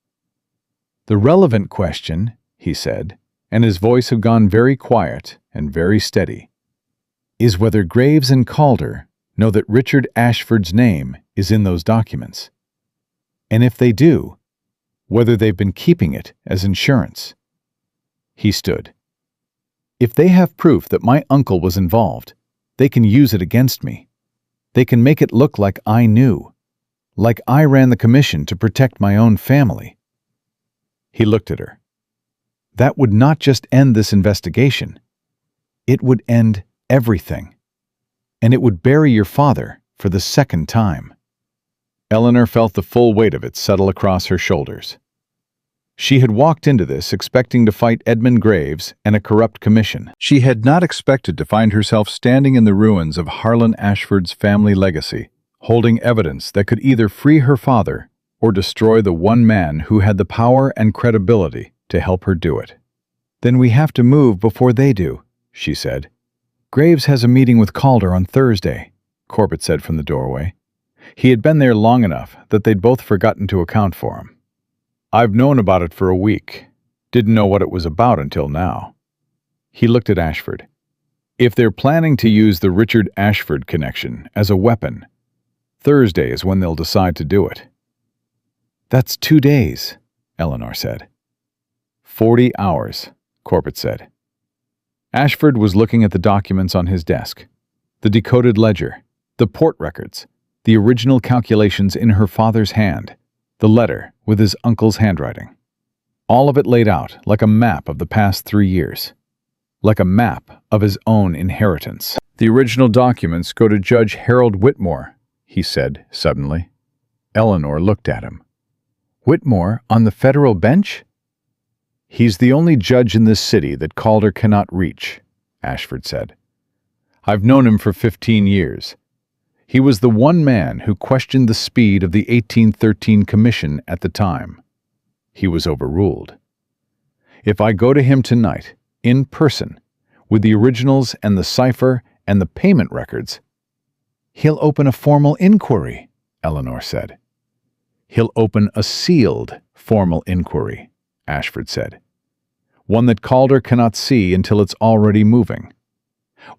"The relevant question," he said, and his voice had gone very quiet and very steady, "is whether Graves and Calder know that Richard Ashford's name is in those documents. And if they do, whether they've been keeping it as insurance." He stood. "If they have proof that my uncle was involved, they can use it against me. They can make it look like I knew, like I ran the commission to protect my own family." He looked at her. "That would not just end this investigation. It would end everything. And it would bury your father for the second time." Eleanor felt the full weight of it settle across her shoulders. She had walked into this expecting to fight Edmund Graves and a corrupt commission. She had not expected to find herself standing in the ruins of Harlan Ashford's family legacy, holding evidence that could either free her father or destroy the one man who had the power and credibility to help her do it. "Then we have to move before they do," she said. "Graves has a meeting with Calder on Thursday," Corbett said from the doorway. He had been there long enough that they'd both forgotten to account for him. "I've known about it for a week. Didn't know what it was about until now." He looked at Ashford. "If they're planning to use the Richard Ashford connection as a weapon, Thursday is when they'll decide to do it." "That's 2 days," Eleanor said. 40 hours, Corbett said. Ashford was looking at the documents on his desk. The decoded ledger, the port records, the original calculations in her father's hand, the letter with his uncle's handwriting. All of it laid out like a map of the past 3 years. Like a map of his own inheritance. "The original documents go to Judge Harold Whitmore," he said suddenly. Eleanor looked at him. "Whitmore on the federal bench?" "He's the only judge in this city that Calder cannot reach," Ashford said. "I've known him for 15 years. He was the one man who questioned the speed of the 1813 Commission at the time. He was overruled. If I go to him tonight, in person, with the originals and the cipher and the payment records—" "He'll open a formal inquiry," Eleanor said. "He'll open a sealed formal inquiry," Ashford said. "One that Calder cannot see until it's already moving.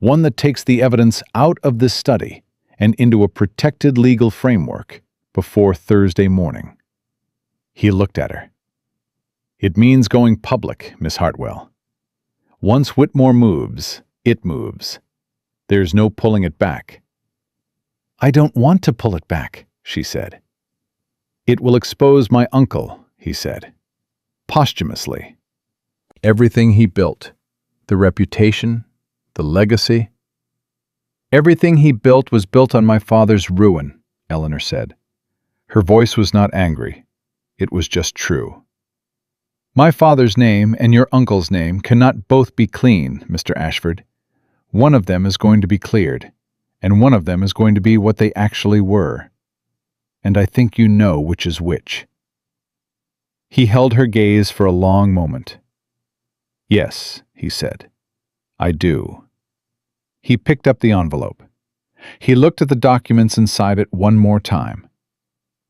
One that takes the evidence out of this study and into a protected legal framework before Thursday morning." He looked at her. "It means going public, Miss Hartwell. Once Whitmore moves, it moves. There's no pulling it back." "I don't want to pull it back," she said. "It will expose my uncle," he said, posthumously. "Everything he built, the reputation, the legacy—" "Everything he built was built on my father's ruin," Eleanor said. Her voice was not angry. It was just true. "My father's name and your uncle's name cannot both be clean, Mr. Ashford. One of them is going to be cleared, and one of them is going to be what they actually were. And I think you know which is which." He held her gaze for a long moment. "Yes," he said, "I do." He picked up the envelope. He looked at the documents inside it one more time.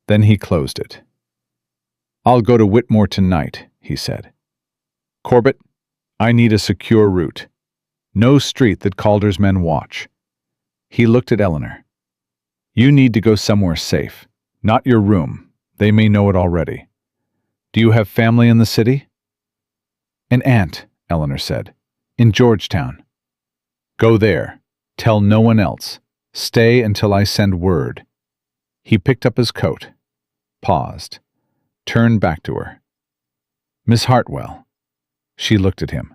Then he closed it. "I'll go to Whitmore tonight," he said. "Corbett, I need a secure route. No street that Calder's men watch." He looked at Eleanor. "You need to go somewhere safe. Not your room. They may know it already. Do you have family in the city?" "An aunt," Eleanor said, "in Georgetown." "Go there. Tell no one else. Stay until I send word." He picked up his coat, paused, turned back to her. "Miss Hartwell." She looked at him.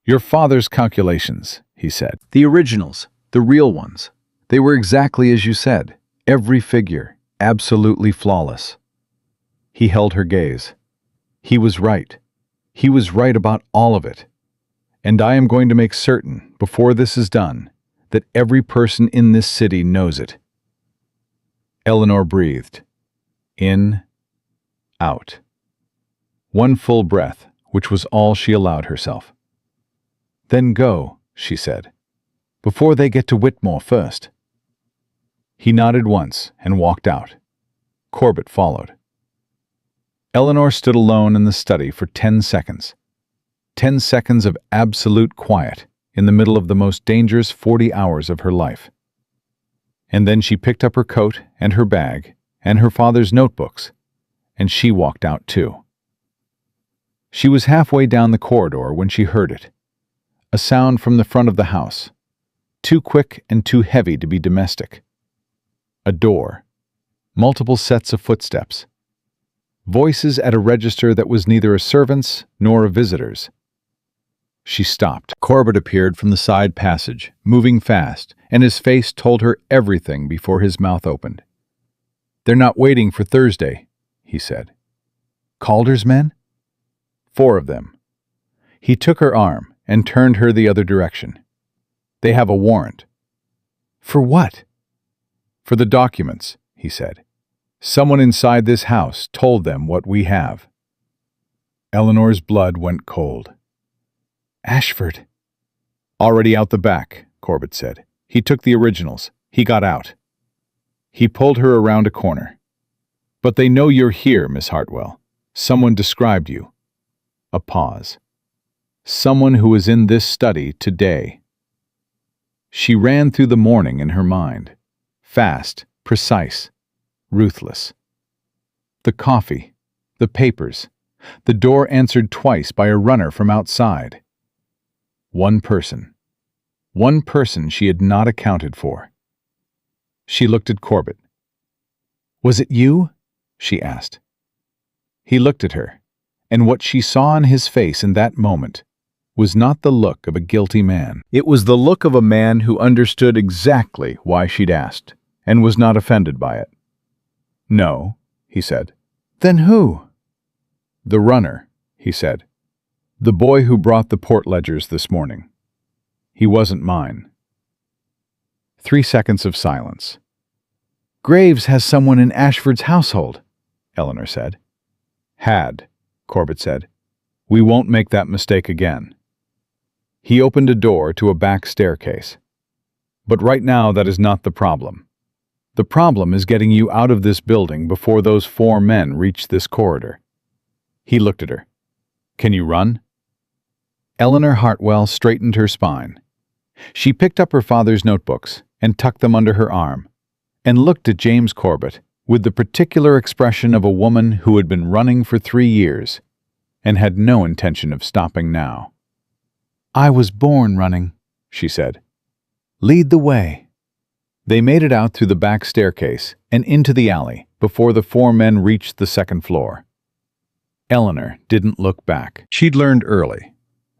"Your father's calculations," he said. "The originals, the real ones. They were exactly as you said. Every figure, absolutely flawless." He held her gaze. "He was right. He was right about all of it. And I am going to make certain, before this is done, that every person in this city knows it." Eleanor breathed. In, out. One full breath, which was all she allowed herself. "Then go," she said, "before they get to Whitmore first." He nodded once and walked out. Corbett followed. Eleanor stood alone in the study for 10 seconds. 10 seconds of absolute quiet in the middle of the most dangerous 40 hours of her life. And then she picked up her coat and her bag and her father's notebooks, and she walked out too. She was halfway down the corridor when she heard it. A sound from the front of the house, too quick and too heavy to be domestic. A door. Multiple sets of footsteps. Voices at a register that was neither a servant's nor a visitor's. She stopped. Corbett appeared from the side passage, moving fast, and his face told her everything before his mouth opened. "They're not waiting for Thursday," he said. "Calder's men?" 4 of them. He took her arm and turned her the other direction. They have a warrant. For what? For the documents, he said. Someone inside this house told them what we have. Eleanor's blood went cold. Ashford. Already out the back, Corbett said. He took the originals. He got out. He pulled her around a corner. But they know you're here, Miss Hartwell. Someone described you. A pause. Someone who was in this study today. She ran through the morning in her mind. Fast, precise, ruthless. The coffee, the papers, the door answered twice by a runner from outside. One person she had not accounted for. She looked at Corbett. Was it you? She asked. He looked at her, and what she saw on his face in that moment was not the look of a guilty man. It was the look of a man who understood exactly why she'd asked, and was not offended by it. No, he said. Then who? The runner, he said. The boy who brought the port ledgers this morning. He wasn't mine. 3 seconds of silence. Graves has someone in Ashford's household, Eleanor said. Had, Corbett said. We won't make that mistake again. He opened a door to a back staircase. But right now that is not the problem. The problem is getting you out of this building before those 4 men reach this corridor. He looked at her. Can you run? Eleanor Hartwell straightened her spine. She picked up her father's notebooks and tucked them under her arm, and looked at James Corbett with the particular expression of a woman who had been running for 3 years and had no intention of stopping now. I was born running, she said. Lead the way. They made it out through the back staircase and into the alley before the 4 men reached the 2nd floor. Eleanor didn't look back. She'd learned early,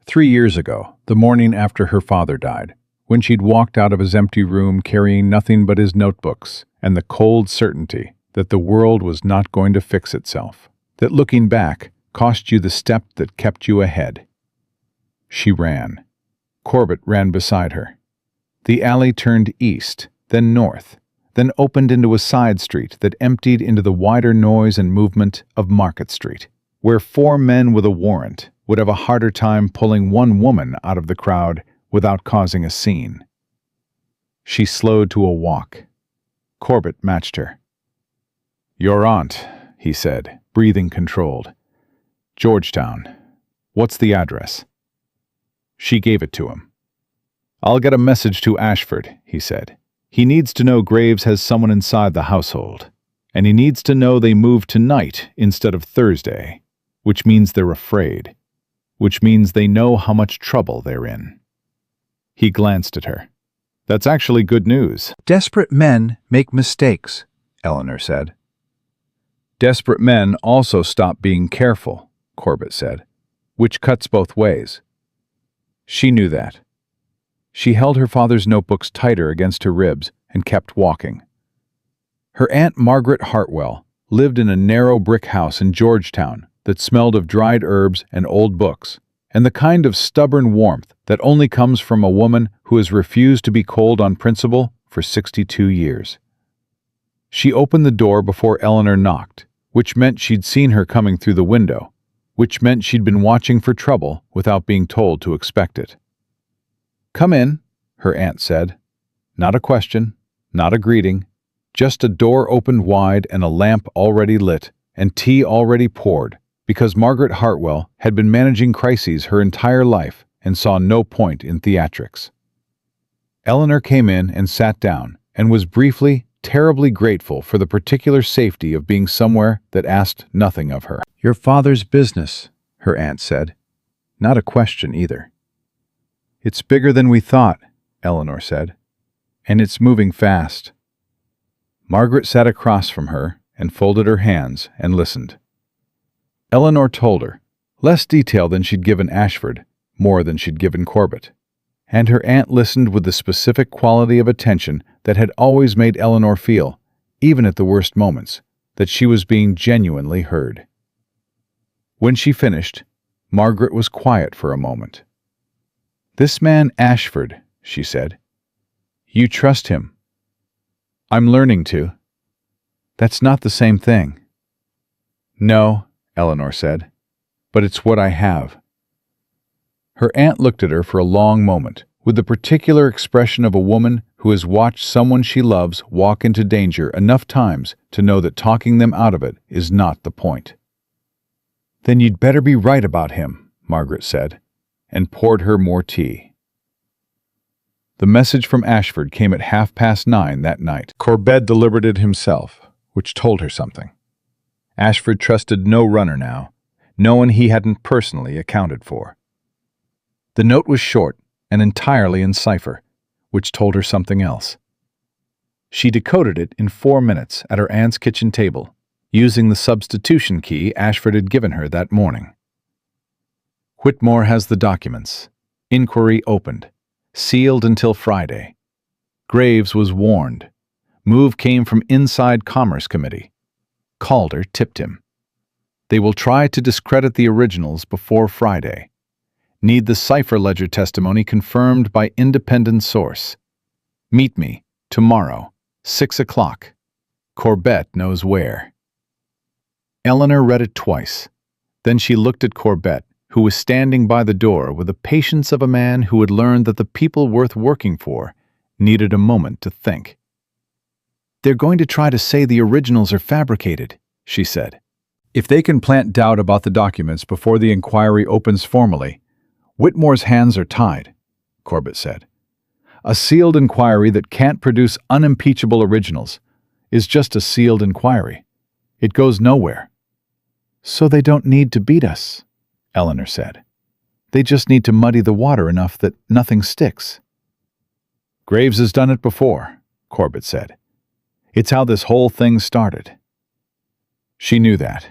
3 years ago, the morning after her father died, when she'd walked out of his empty room carrying nothing but his notebooks and the cold certainty that the world was not going to fix itself, that looking back cost you the step that kept you ahead. She ran. Corbett ran beside her. The alley turned east, then north, then opened into a side street that emptied into the wider noise and movement of Market Street, where 4 men with a warrant would have a harder time pulling 1 woman out of the crowd without causing a scene. She slowed to a walk. Corbett matched her. Your aunt, he said, breathing controlled. Georgetown. What's the address? She gave it to him. I'll get a message to Ashford, he said. He needs to know Graves has someone inside the household, and he needs to know they moved tonight instead of Thursday, which means they're afraid, which means they know how much trouble they're in. He glanced at her. That's actually good news. Desperate men make mistakes, Eleanor said. Desperate men also stop being careful, Corbett said, which cuts both ways. She knew that. She held her father's notebooks tighter against her ribs and kept walking. Her Aunt Margaret Hartwell lived in a narrow brick house in Georgetown that smelled of dried herbs and old books, and the kind of stubborn warmth that only comes from a woman who has refused to be cold on principle for 62 years. She opened the door before Eleanor knocked, which meant she'd seen her coming through the window, which meant she'd been watching for trouble without being told to expect it. Come in, her aunt said. Not a question, not a greeting, just a door opened wide and a lamp already lit and tea already poured, because Margaret Hartwell had been managing crises her entire life and saw no point in theatrics. Eleanor came in and sat down and was briefly, terribly grateful for the particular safety of being somewhere that asked nothing of her. Your father's business, her aunt said. Not a question either. It's bigger than we thought, Eleanor said, and it's moving fast. Margaret sat across from her and folded her hands and listened. Eleanor told her, less detail than she'd given Ashford, more than she'd given Corbett, and her aunt listened with the specific quality of attention that had always made Eleanor feel, even at the worst moments, that she was being genuinely heard. When she finished, Margaret was quiet for a moment. "This man Ashford," she said. "You trust him?" "I'm learning to." "That's not the same thing." "No," Eleanor said, "but it's what I have." Her aunt looked at her for a long moment, with the particular expression of a woman who has watched someone she loves walk into danger enough times to know that talking them out of it is not the point. "Then you'd better be right about him," Margaret said, and poured her more tea. The message from Ashford came at 9:30 that night. Corbett delivered it himself, which told her something. Ashford trusted no runner now, no one he hadn't personally accounted for. The note was short and entirely in cipher, which told her something else. She decoded it in 4 minutes at her aunt's kitchen table, using the substitution key Ashford had given her that morning. "Whitmore has the documents. Inquiry opened. Sealed until Friday. Graves was warned. Move came from inside Commerce Committee. Calder tipped him. They will try to discredit the originals before Friday. Need the cipher ledger testimony confirmed by independent source. Meet me tomorrow, 6 o'clock. Corbett knows where." Eleanor read it twice. Then she looked at Corbett, who was standing by the door with the patience of a man who had learned that the people worth working for needed a moment to think. "They're going to try to say the originals are fabricated," she said. "If they can plant doubt about the documents before the inquiry opens formally, Whitmore's hands are tied," Corbett said. "A sealed inquiry that can't produce unimpeachable originals is just a sealed inquiry. It goes nowhere." "So they don't need to beat us," Eleanor said. "They just need to muddy the water enough that nothing sticks." "Graves has done it before," Corbett said. "It's how this whole thing started." She knew that.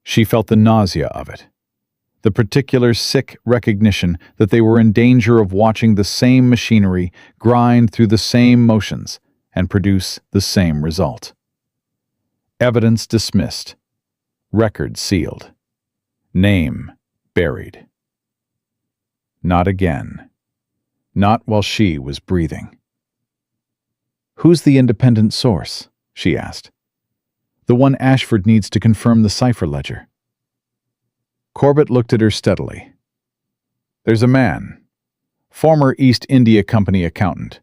She felt the nausea of it. The particular sick recognition that they were in danger of watching the same machinery grind through the same motions and produce the same result. Evidence dismissed. Record sealed. Name buried. Not again. Not while she was breathing. "Who's the independent source?" she asked. "The one Ashford needs to confirm the cipher ledger." Corbett looked at her steadily. "There's a man. Former East India Company accountant.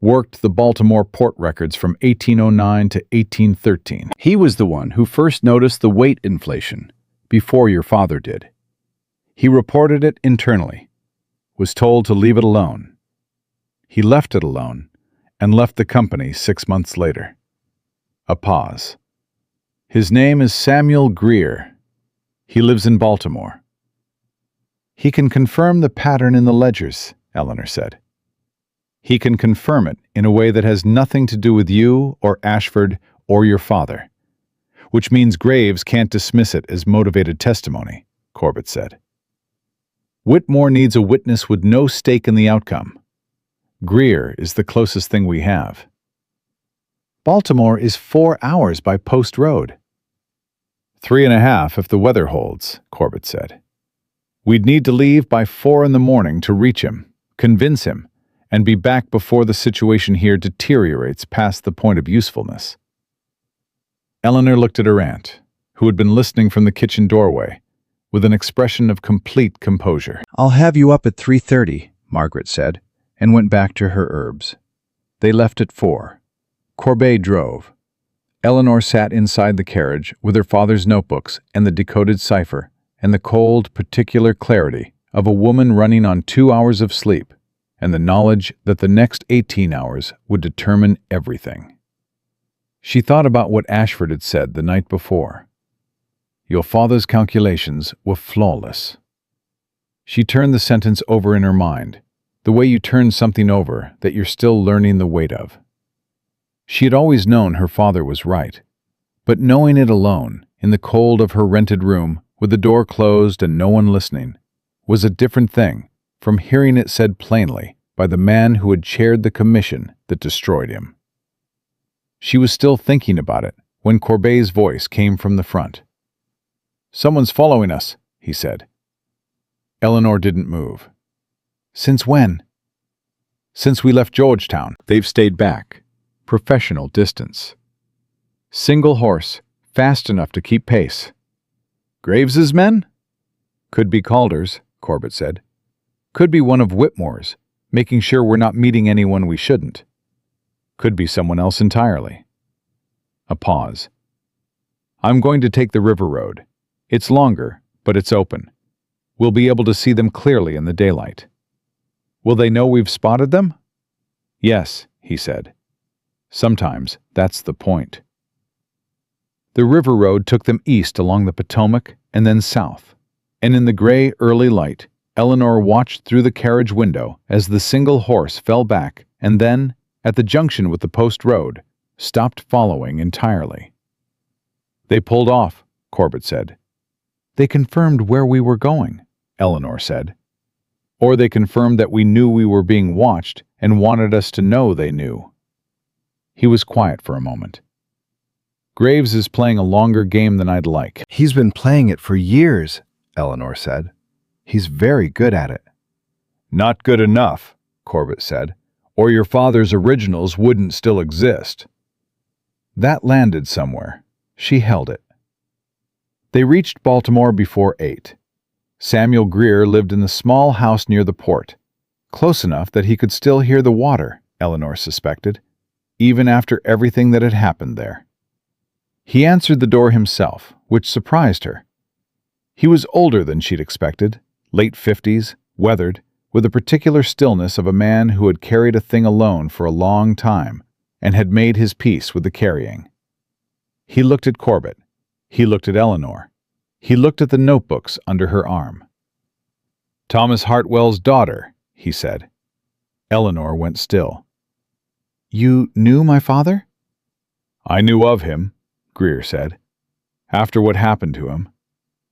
Worked the Baltimore port records from 1809 to 1813. He was the one who first noticed the weight inflation, before your father did. He reported it internally. Was told to leave it alone. He left it alone, and left the company 6 months later." A pause. "His name is Samuel Greer. He lives in Baltimore." "He can confirm the pattern in the ledgers," Eleanor said. "He can confirm it in a way that has nothing to do with you or Ashford or your father, which means Graves can't dismiss it as motivated testimony," Corbett said. "Whitmore needs a witness with no stake in the outcome. Greer is the closest thing we have." "Baltimore is 4 hours by Post Road." 3.5 if the weather holds," Corbett said. "We'd need to leave by 4 in the morning to reach him, convince him, and be back before the situation here deteriorates past the point of usefulness." Eleanor looked at her aunt, who had been listening from the kitchen doorway, with an expression of complete composure. "I'll have you up at 3:30, Margaret said, and went back to her herbs. They left at 4. Corbett drove. Eleanor sat inside the carriage with her father's notebooks and the decoded cipher and the cold, particular clarity of a woman running on 2 hours of sleep and the knowledge that the next 18 hours would determine everything. She thought about what Ashford had said the night before. Your father's calculations were flawless. She turned the sentence over in her mind, the way you turn something over that you're still learning the weight of. She had always known her father was right, but knowing it alone, in the cold of her rented room, with the door closed and no one listening, was a different thing from hearing it said plainly by the man who had chaired the commission that destroyed him. She was still thinking about it when Corbett's voice came from the front. "Someone's following us," he said. Eleanor didn't move. Since when? Since we left Georgetown, they've stayed back. Professional distance. Single horse, fast enough to keep pace. Graves's men? Could be Calder's, Corbett said. Could be one of Whitmore's, making sure we're not meeting anyone we shouldn't. Could be someone else entirely. A pause. I'm going to take the river road. It's longer, but it's open. We'll be able to see them clearly in the daylight. Will they know we've spotted them? Yes, he said. Sometimes that's the point. The river road took them east along the Potomac and then south, and in the gray early light, Eleanor watched through the carriage window as the single horse fell back and then, at the junction with the post road, stopped following entirely. They pulled off, Corbett said. They confirmed where we were going, Eleanor said. Or they confirmed that we knew we were being watched and wanted us to know they knew. He was quiet for a moment. Graves is playing a longer game than I'd like. He's been playing it for years, Eleanor said. He's very good at it. Not good enough, Corbett said, or your father's originals wouldn't still exist. That landed somewhere. She held it. They reached Baltimore before 8. Samuel Greer lived in the small house near the port, close enough that he could still hear the water, Eleanor suspected, even after everything that had happened there. He answered the door himself, which surprised her. He was older than she'd expected, late 50s, weathered, with the particular stillness of a man who had carried a thing alone for a long time and had made his peace with the carrying. He looked at Corbett. He looked at Eleanor. He looked at the notebooks under her arm. Thomas Hartwell's daughter, he said. Eleanor went still. You knew my father? I knew of him, Greer said. After what happened to him.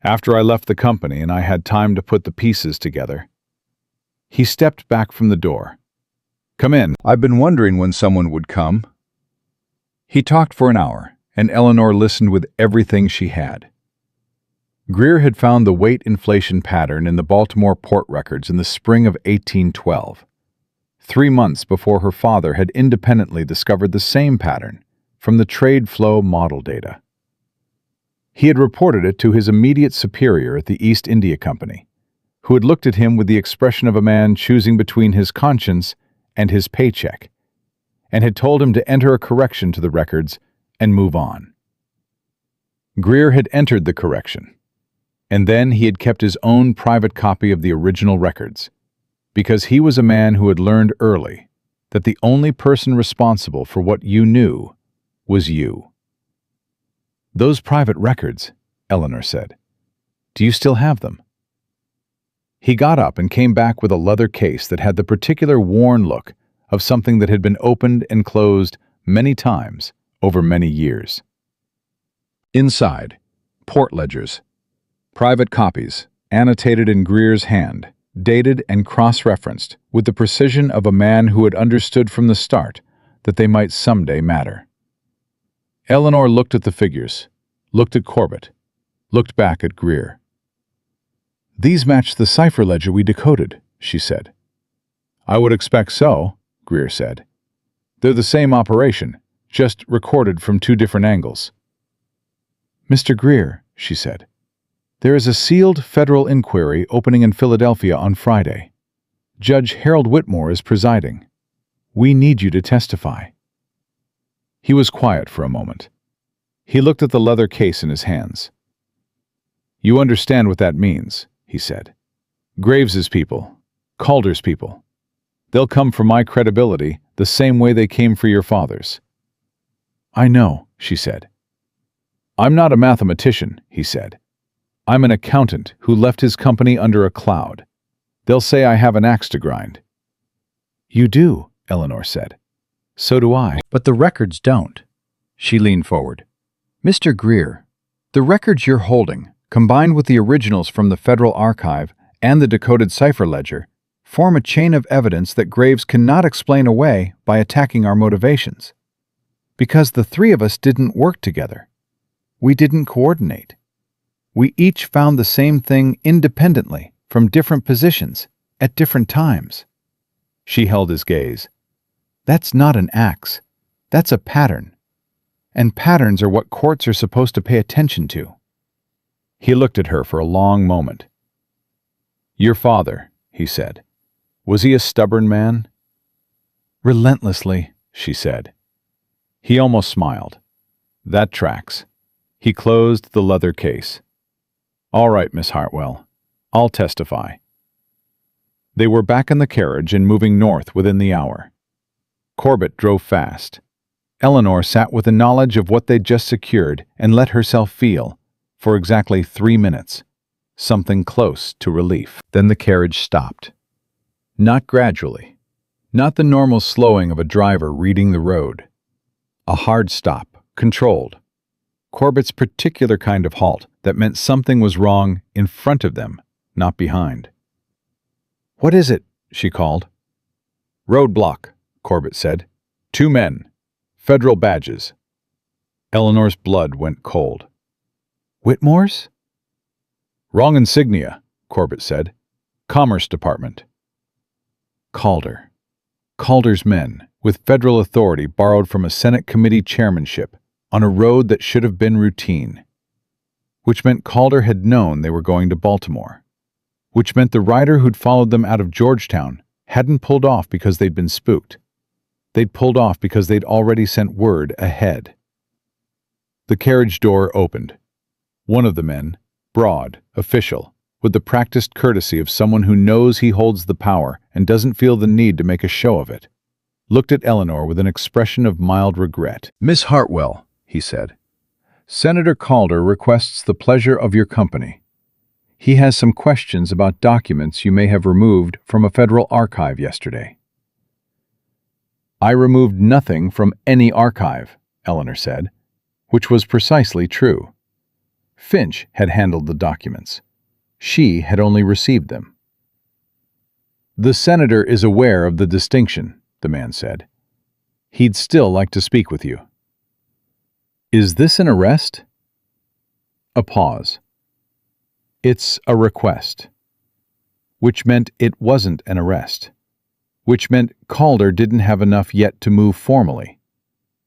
After I left the company and I had time to put the pieces together. He stepped back from the door. Come in. I've been wondering when someone would come. He talked for an hour, and Eleanor listened with everything she had. Greer had found the weight inflation pattern in the Baltimore port records in the spring of 1812, 3 months before her father had independently discovered the same pattern from the trade flow model data. He had reported it to his immediate superior at the East India Company, who had looked at him with the expression of a man choosing between his conscience and his paycheck, and had told him to enter a correction to the records and move on. Greer had entered the correction, and then he had kept his own private copy of the original records, because he was a man who had learned early that the only person responsible for what you knew was you. Those private records, Eleanor said. Do you still have them? He got up and came back with a leather case that had the particular worn look of something that had been opened and closed many times over many years. Inside, port ledgers, private copies, annotated in Greer's hand, dated and cross-referenced with the precision of a man who had understood from the start that they might someday matter. Eleanor looked at the figures, looked at Corbett, looked back at Greer. These match the cipher ledger we decoded, she said. I would expect so, Greer said. They're the same operation, just recorded from 2 different angles. Mr. Greer, she said, there is a sealed federal inquiry opening in Philadelphia on Friday. Judge Harold Whitmore is presiding. We need you to testify. He was quiet for a moment. He looked at the leather case in his hands. You understand what that means, he said. Graves's people, Calder's people. They'll come for my credibility the same way they came for your father's. I know, she said. I'm not a mathematician, he said. I'm an accountant who left his company under a cloud. They'll say I have an axe to grind. You do, Eleanor said. So do I. But the records don't. She leaned forward. Mr. Greer, the records you're holding, combined with the originals from the Federal Archive and the decoded cipher ledger, form a chain of evidence that Graves cannot explain away by attacking our motivations. Because the 3 of us didn't work together. We didn't coordinate. We each found the same thing independently from different positions, at different times. She held his gaze. That's not an axe. That's a pattern. And patterns are what courts are supposed to pay attention to. He looked at her for a long moment. Your father, he said. Was he a stubborn man? Relentlessly, she said. He almost smiled. That tracks. He closed the leather case. All right, Miss Hartwell. I'll testify. They were back in the carriage and moving north within the hour. Corbett drove fast. Eleanor sat with the knowledge of what they'd just secured and let herself feel, for exactly 3 minutes, something close to relief. Then the carriage stopped. Not gradually. Not the normal slowing of a driver reading the road. A hard stop, controlled. Corbett's particular kind of halt that meant something was wrong in front of them, not behind. What is it? She called. Roadblock, Corbett said. 2 men. Federal badges. Eleanor's blood went cold. Whitmore's? Wrong insignia, Corbett said. Commerce Department. Calder. Calder's men, with federal authority borrowed from a Senate committee chairmanship, on a road that should have been routine. Which meant Calder had known they were going to Baltimore. Which meant the rider who'd followed them out of Georgetown hadn't pulled off because they'd been spooked. They'd pulled off because they'd already sent word ahead. The carriage door opened. One of the men, broad, official, with the practiced courtesy of someone who knows he holds the power and doesn't feel the need to make a show of it, looked at Eleanor with an expression of mild regret. Miss Hartwell, he said, Senator Calder requests the pleasure of your company. He has some questions about documents you may have removed from a federal archive yesterday. I removed nothing from any archive, Eleanor said, which was precisely true. Finch had handled the documents. She had only received them. The senator is aware of the distinction, the man said. He'd still like to speak with you. Is this an arrest? A pause. It's a request. Which meant it wasn't an arrest. Which meant Calder didn't have enough yet to move formally.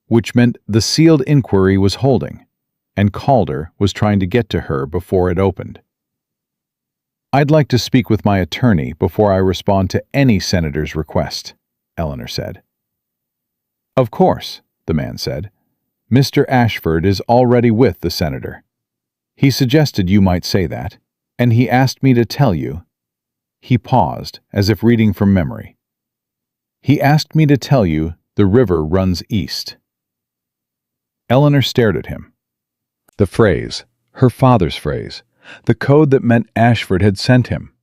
Which meant the sealed inquiry was holding, and Calder was trying to get to her before it opened. I'd like to speak with my attorney before I respond to any senator's request, Eleanor said. Of course, the man said. Mr. Ashford is already with the senator. He suggested you might say that, and he asked me to tell you. He paused, as if reading from memory. He asked me to tell you the river runs east. Eleanor stared at him. The phrase, her father's phrase, the code that meant Ashford had sent him,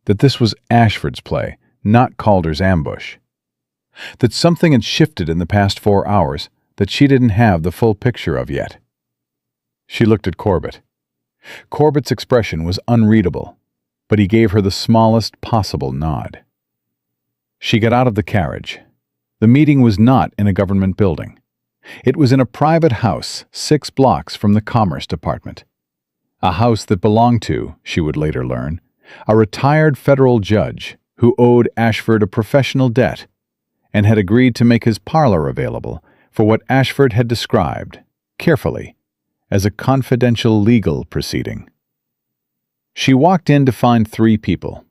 that this was Ashford's play, not Calder's ambush. That something had shifted in the past 4 hours that she didn't have the full picture of yet. She looked at Corbett. Corbett's expression was unreadable, but he gave her the smallest possible nod. She got out of the carriage. The meeting was not in a government building. It was in a private house 6 blocks from the Commerce Department. A house that belonged to, she would later learn, a retired federal judge who owed Ashford a professional debt and had agreed to make his parlor available for what Ashford had described, carefully, as a confidential legal proceeding. She walked in to find 3 people.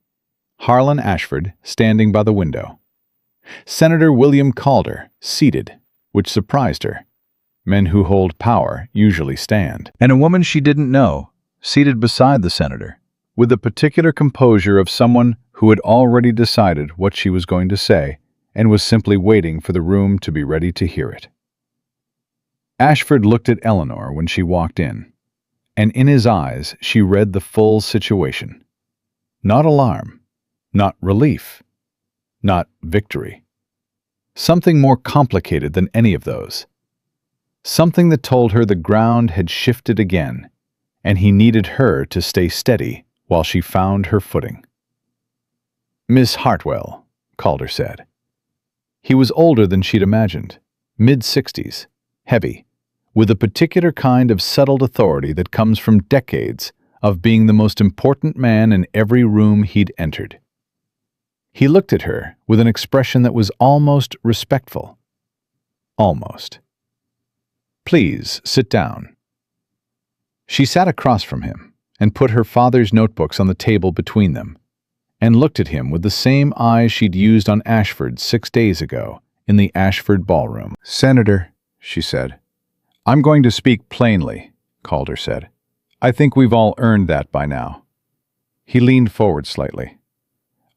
Harlan Ashford standing by the window. Senator William Calder seated, which surprised her. Men who hold power usually stand. And a woman she didn't know, seated beside the senator, with the particular composure of someone who had already decided what she was going to say and was simply waiting for the room to be ready to hear it. Ashford looked at Eleanor when she walked in, and in his eyes she read the full situation. Not alarm, not relief, not victory. Something more complicated than any of those. Something that told her the ground had shifted again, and he needed her to stay steady while she found her footing. Miss Hartwell, Calder said. He was older than she'd imagined, mid-60s, heavy, with a particular kind of settled authority that comes from decades of being the most important man in every room he'd entered. He looked at her with an expression that was almost respectful. Almost. "Please, sit down." She sat across from him and put her father's notebooks on the table between them and looked at him with the same eyes she'd used on Ashford 6 days ago in the Ashford ballroom. "Senator," she said. "I'm going to speak plainly," Calder said. "I think we've all earned that by now." He leaned forward slightly.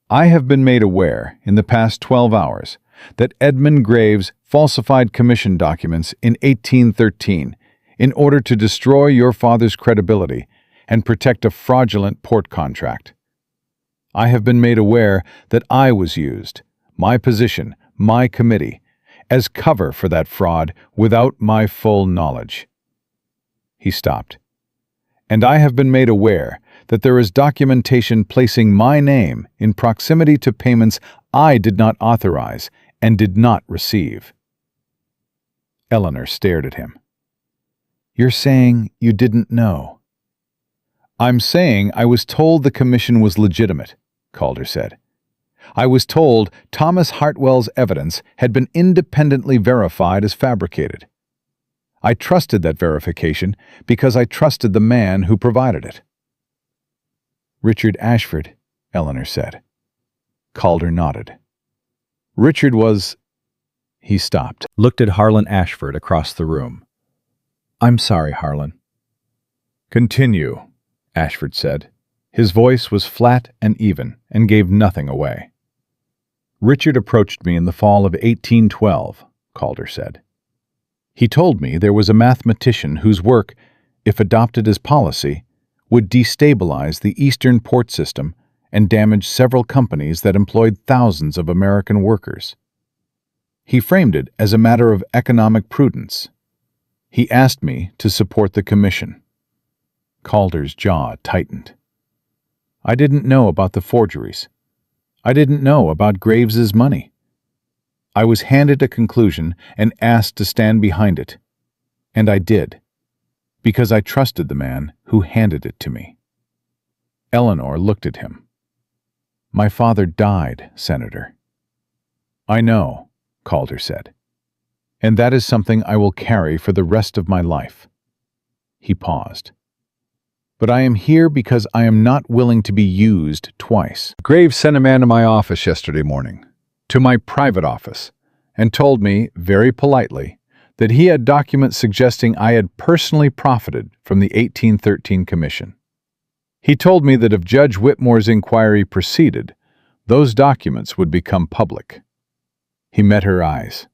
"I have been made aware in the past 12 hours that Edmund Graves falsified commission documents in 1813 in order to destroy your father's credibility and protect a fraudulent port contract. I have been made aware that I was used, my position, my committee, as cover for that fraud without my full knowledge." He stopped. "And I have been made aware that there is documentation placing my name in proximity to payments I did not authorize and did not receive." Eleanor stared at him. "You're saying you didn't know?" "I'm saying I was told the commission was legitimate," Calder said. "I was told Thomas Hartwell's evidence had been independently verified as fabricated. I trusted that verification because I trusted the man who provided it." "Richard Ashford," Eleanor said. Calder nodded. "Richard was—" He stopped, looked at Harlan Ashford across the room. "I'm sorry, Harlan." "Continue," Ashford said. His voice was flat and even and gave nothing away. "Richard approached me in the fall of 1812, Calder said. He told me there was a mathematician whose work, if adopted as policy, would destabilize the Eastern port system and damage several companies that employed thousands of American workers. He framed it as a matter of economic prudence. He asked me to support the commission." Calder's jaw tightened. "I didn't know about the forgeries. I didn't know about Graves's money. I was handed a conclusion and asked to stand behind it. And I did, because I trusted the man who handed it to me." Eleanor looked at him. "My father died, Senator." "I know," Calder said. "And that is something I will carry for the rest of my life." He paused. "But I am here because I am not willing to be used twice. Graves sent a man to my office yesterday morning, to my private office, and told me, very politely, that he had documents suggesting I had personally profited from the 1813 commission. He told me that if Judge Whitmore's inquiry proceeded, those documents would become public." He met her eyes.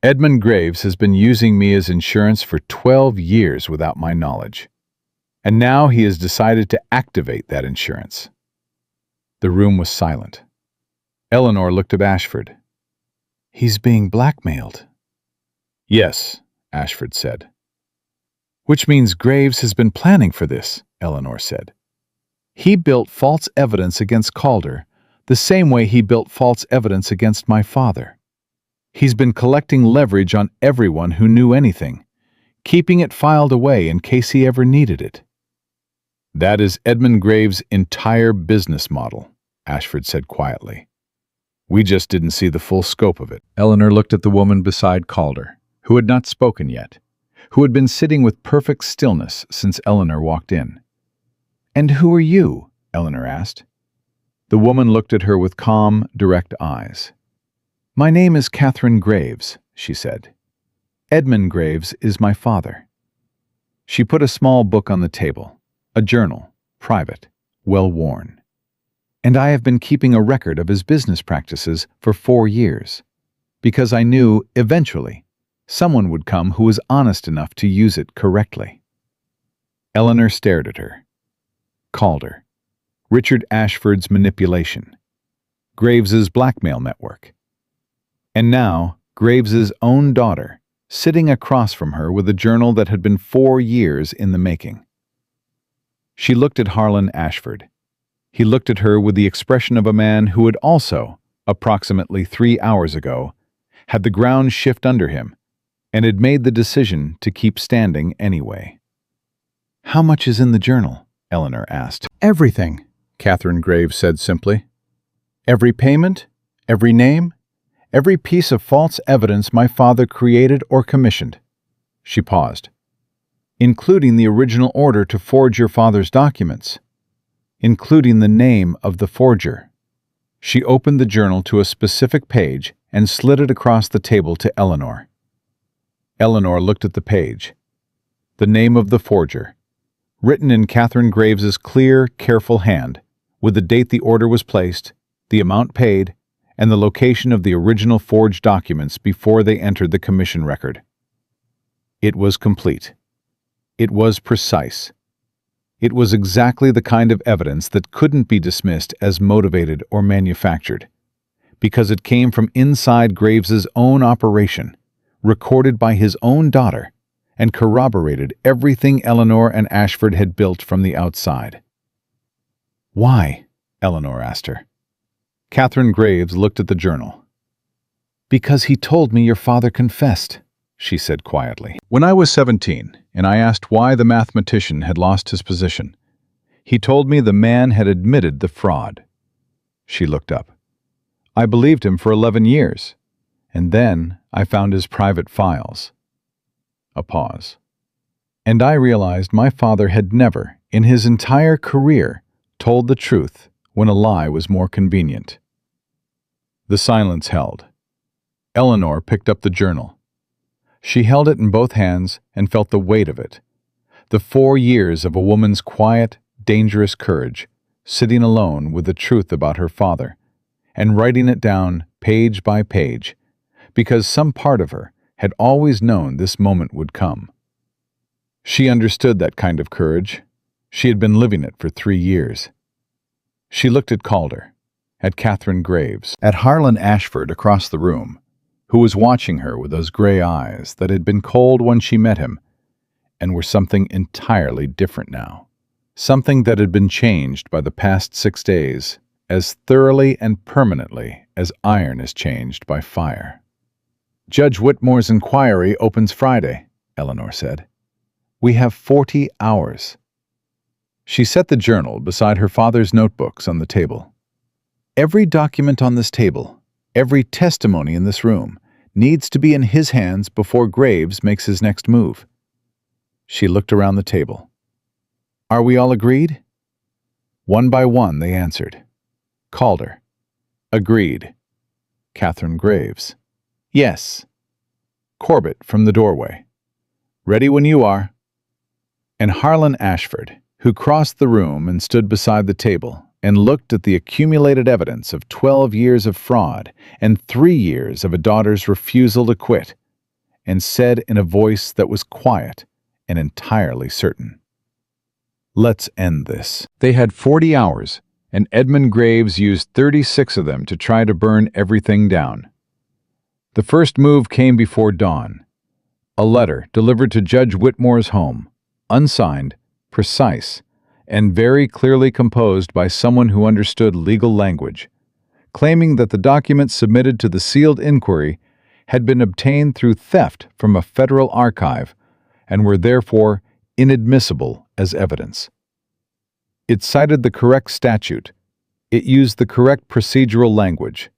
"Edmund Graves has been using me as insurance for 12 years without my knowledge. And now he has decided to activate that insurance." The room was silent. Eleanor looked at Ashford. "He's being blackmailed." "Yes," Ashford said. "Which means Graves has been planning for this," Eleanor said. "He built false evidence against Calder, the same way he built false evidence against my father. He's been collecting leverage on everyone who knew anything, keeping it filed away in case he ever needed it." "That is Edmund Graves' entire business model," Ashford said quietly. "We just didn't see the full scope of it." Eleanor looked at the woman beside Calder, who had not spoken yet, who had been sitting with perfect stillness since Eleanor walked in. "And who are you?" Eleanor asked. The woman looked at her with calm, direct eyes. "My name is Catherine Graves," she said. "Edmund Graves is my father." She put a small book on the table, a journal, private, well-worn. "And I have been keeping a record of his business practices for 4 years, because I knew, eventually, someone would come who was honest enough to use it correctly." Eleanor stared at her. Calder. Richard Ashford's manipulation. Graves's blackmail network. And now, Graves's own daughter, sitting across from her with a journal that had been 4 years in the making. She looked at Harlan Ashford. He looked at her with the expression of a man who had also, approximately 3 hours ago, had the ground shift under him and had made the decision to keep standing anyway. "How much is in the journal?" Eleanor asked. Everything, Catherine Graves said simply. Every payment, every name, every piece of false evidence my father created or commissioned. She paused. Including the original order to forge your father's documents. Including the name of the forger. She opened the journal to a specific page and slid it across the table to Eleanor. Eleanor looked at the page. The name of the forger, written in Catherine Graves's clear, careful hand, with the date the order was placed, the amount paid, and the location of the original forged documents before they entered the commission record. It was complete. It was precise. It was exactly the kind of evidence that couldn't be dismissed as motivated or manufactured, because it came from inside Graves's own operation, recorded by his own daughter, and corroborated everything Eleanor and Ashford had built from the outside. Why? Eleanor asked her. Catherine Graves looked at the journal. Because he told me your father confessed, she said quietly. When I was 17, and I asked why the mathematician had lost his position, he told me the man had admitted the fraud. She looked up. I believed him for 11 years, and then I found his private files. A pause. And I realized my father had never, in his entire career, told the truth when a lie was more convenient. The silence held. Eleanor picked up the journal. She held it in both hands and felt the weight of it. The 4 years of a woman's quiet, dangerous courage, sitting alone with the truth about her father, and writing it down page by page, because some part of her had always known this moment would come. She understood that kind of courage. She had been living it for 3 years. She looked at Calder, at Catherine Graves, at Harlan Ashford across the room, who was watching her with those gray eyes that had been cold when she met him, and were something entirely different now. Something that had been changed by the past 6 days, as thoroughly and permanently as iron is changed by fire. Judge Whitmore's inquiry opens Friday, Eleanor said. We have 40 hours. She set the journal beside her father's notebooks on the table. Every document on this table, every testimony in this room, needs to be in his hands before Graves makes his next move. She looked around the table. Are we all agreed? One by one they answered. Calder. Agreed. Catherine Graves. Yes. Corbett from the doorway. Ready when you are. And Harlan Ashford, who crossed the room and stood beside the table and looked at the accumulated evidence of 12 years of fraud and 3 years of a daughter's refusal to quit, and said in a voice that was quiet and entirely certain, Let's end this. They had 40 hours, and Edmund Graves used 36 of them to try to burn everything down. The first move came before dawn. A letter delivered to Judge Whitmore's home, unsigned, precise, and very clearly composed by someone who understood legal language, claiming that the documents submitted to the sealed inquiry had been obtained through theft from a federal archive and were therefore inadmissible as evidence. It cited the correct statute. It used the correct procedural language.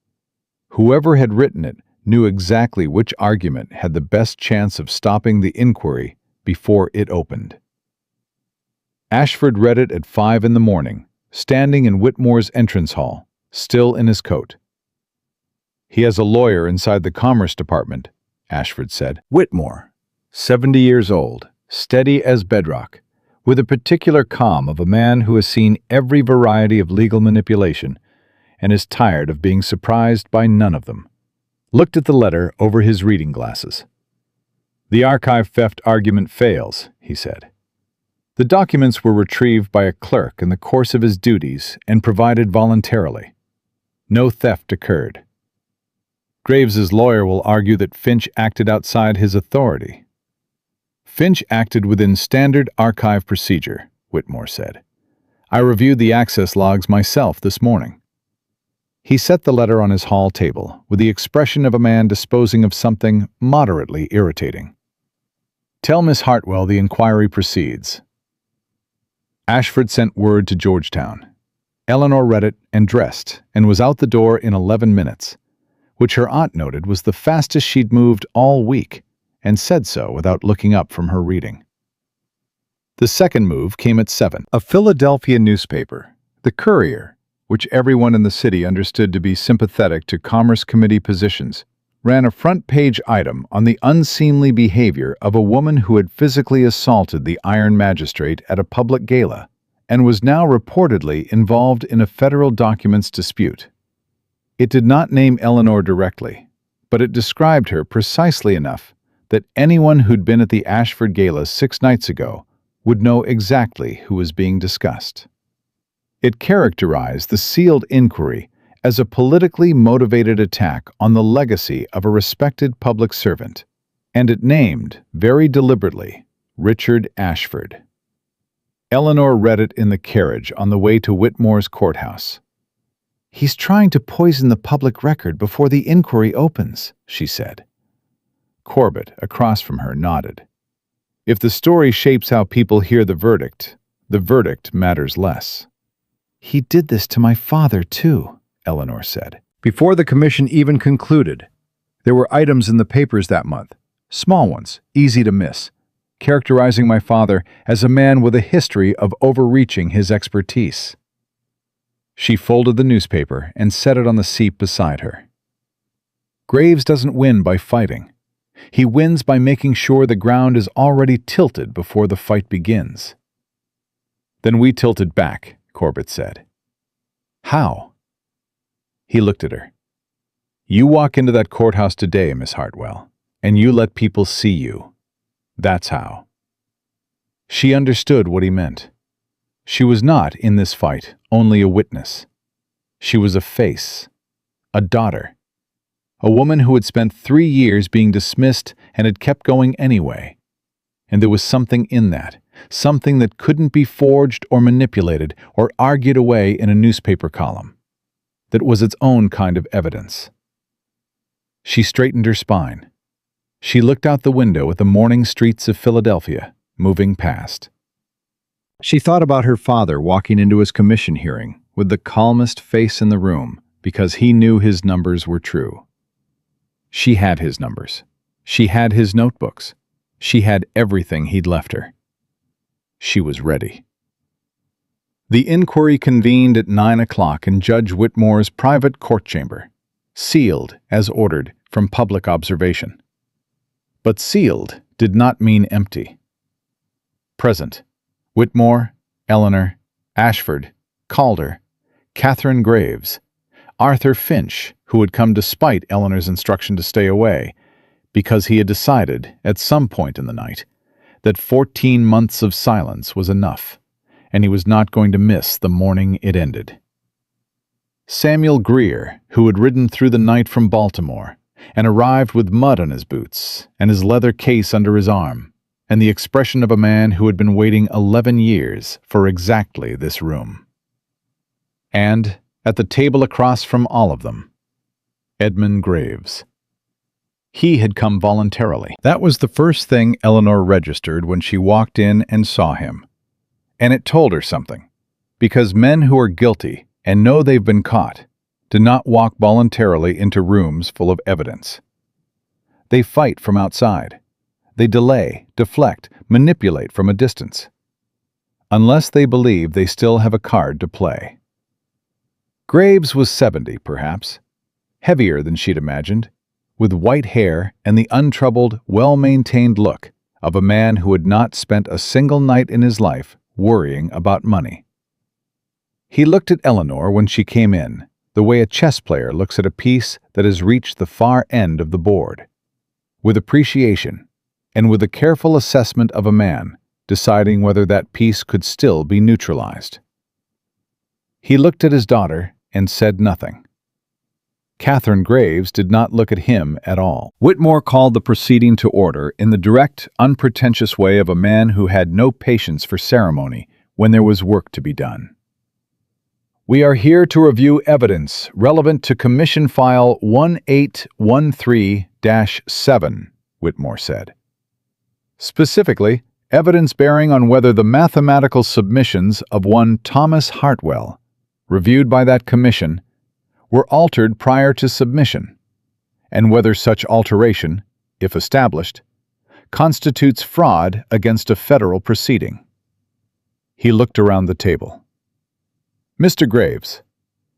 Whoever had written it knew exactly which argument had the best chance of stopping the inquiry before it opened. Ashford read it at 5 in the morning, standing in Whitmore's entrance hall, still in his coat. He has a lawyer inside the Commerce Department, Ashford said. Whitmore, 70 years old, steady as bedrock, with a particular calm of a man who has seen every variety of legal manipulation and is tired of being surprised by none of them, looked at the letter over his reading glasses. The archive theft argument fails, he said. The documents were retrieved by a clerk in the course of his duties and provided voluntarily. No theft occurred. Graves's lawyer will argue that Finch acted outside his authority. Finch acted within standard archive procedure, Whitmore said. I reviewed the access logs myself this morning. He set the letter on his hall table with the expression of a man disposing of something moderately irritating. Tell Miss Hartwell the inquiry proceeds. Ashford sent word to Georgetown. Eleanor read it and dressed and was out the door in 11 minutes, which her aunt noted was the fastest she'd moved all week, and said so without looking up from her reading. The second move came at 7. A Philadelphia newspaper, the Courier, which everyone in the city understood to be sympathetic to Commerce Committee positions, ran a front-page item on the unseemly behavior of a woman who had physically assaulted the Iron Magistrate at a public gala and was now reportedly involved in a federal documents dispute. It did not name Eleanor directly, but it described her precisely enough that anyone who'd been at the Ashford Gala 6 nights ago would know exactly who was being discussed. It characterized the sealed inquiry as a politically motivated attack on the legacy of a respected public servant, and it named, very deliberately, Richard Ashford. Eleanor read it in the carriage on the way to Whitmore's courthouse. "He's trying to poison the public record before the inquiry opens," she said. Corbett, across from her, nodded. If the story shapes how people hear the verdict matters less. "He did this to my father, too," Eleanor said. Before the commission even concluded, there were items in the papers that month, small ones, easy to miss, characterizing my father as a man with a history of overreaching his expertise. She folded the newspaper and set it on the seat beside her. Graves doesn't win by fighting. He wins by making sure the ground is already tilted before the fight begins. Then we tilted back, Corbett said. How? He looked at her. You walk into that courthouse today, Miss Hartwell, and you let people see you. That's how. She understood what he meant. She was not, in this fight, only a witness. She was a face, a daughter, a woman who had spent 3 years being dismissed and had kept going anyway. And there was something in that, something that couldn't be forged or manipulated or argued away in a newspaper column, that was its own kind of evidence. She straightened her spine. She looked out the window at the morning streets of Philadelphia, moving past. She thought about her father walking into his commission hearing with the calmest face in the room because he knew his numbers were true. She had his numbers. She had his notebooks. She had everything he'd left her. She was ready. The inquiry convened at 9 o'clock in Judge Whitmore's private court chamber, sealed as ordered from public observation. But sealed did not mean empty. Present: Whitmore, Eleanor, Ashford, Calder, Catherine Graves, Arthur Finch, who had come despite Eleanor's instruction to stay away, because he had decided, at some point in the night, that 14 months of silence was enough, and he was not going to miss the morning it ended. Samuel Greer, who had ridden through the night from Baltimore, and arrived with mud on his boots and his leather case under his arm, and the expression of a man who had been waiting 11 years for exactly this room. And, at the table across from all of them, Edmund Graves. He had come voluntarily. That was the first thing Eleanor registered when she walked in and saw him. And it told her something, because men who are guilty and know they've been caught do not walk voluntarily into rooms full of evidence. They fight from outside. They delay, deflect, manipulate from a distance, unless they believe they still have a card to play. Graves was 70, perhaps, heavier than she'd imagined, with white hair and the untroubled, well-maintained look of a man who had not spent a single night in his life worrying about money. He looked at Eleanor when she came in, the way a chess player looks at a piece that has reached the far end of the board, with appreciation and with a careful assessment of a man deciding whether that piece could still be neutralized. He looked at his daughter and said nothing. Catherine Graves did not look at him at all. Whitmore called the proceeding to order in the direct, unpretentious way of a man who had no patience for ceremony when there was work to be done. We are here to review evidence relevant to Commission File 1813-7, Whitmore said. Specifically, evidence bearing on whether the mathematical submissions of one Thomas Hartwell, reviewed by that commission, were altered prior to submission, and whether such alteration, if established, constitutes fraud against a federal proceeding. He looked around the table. Mr. Graves,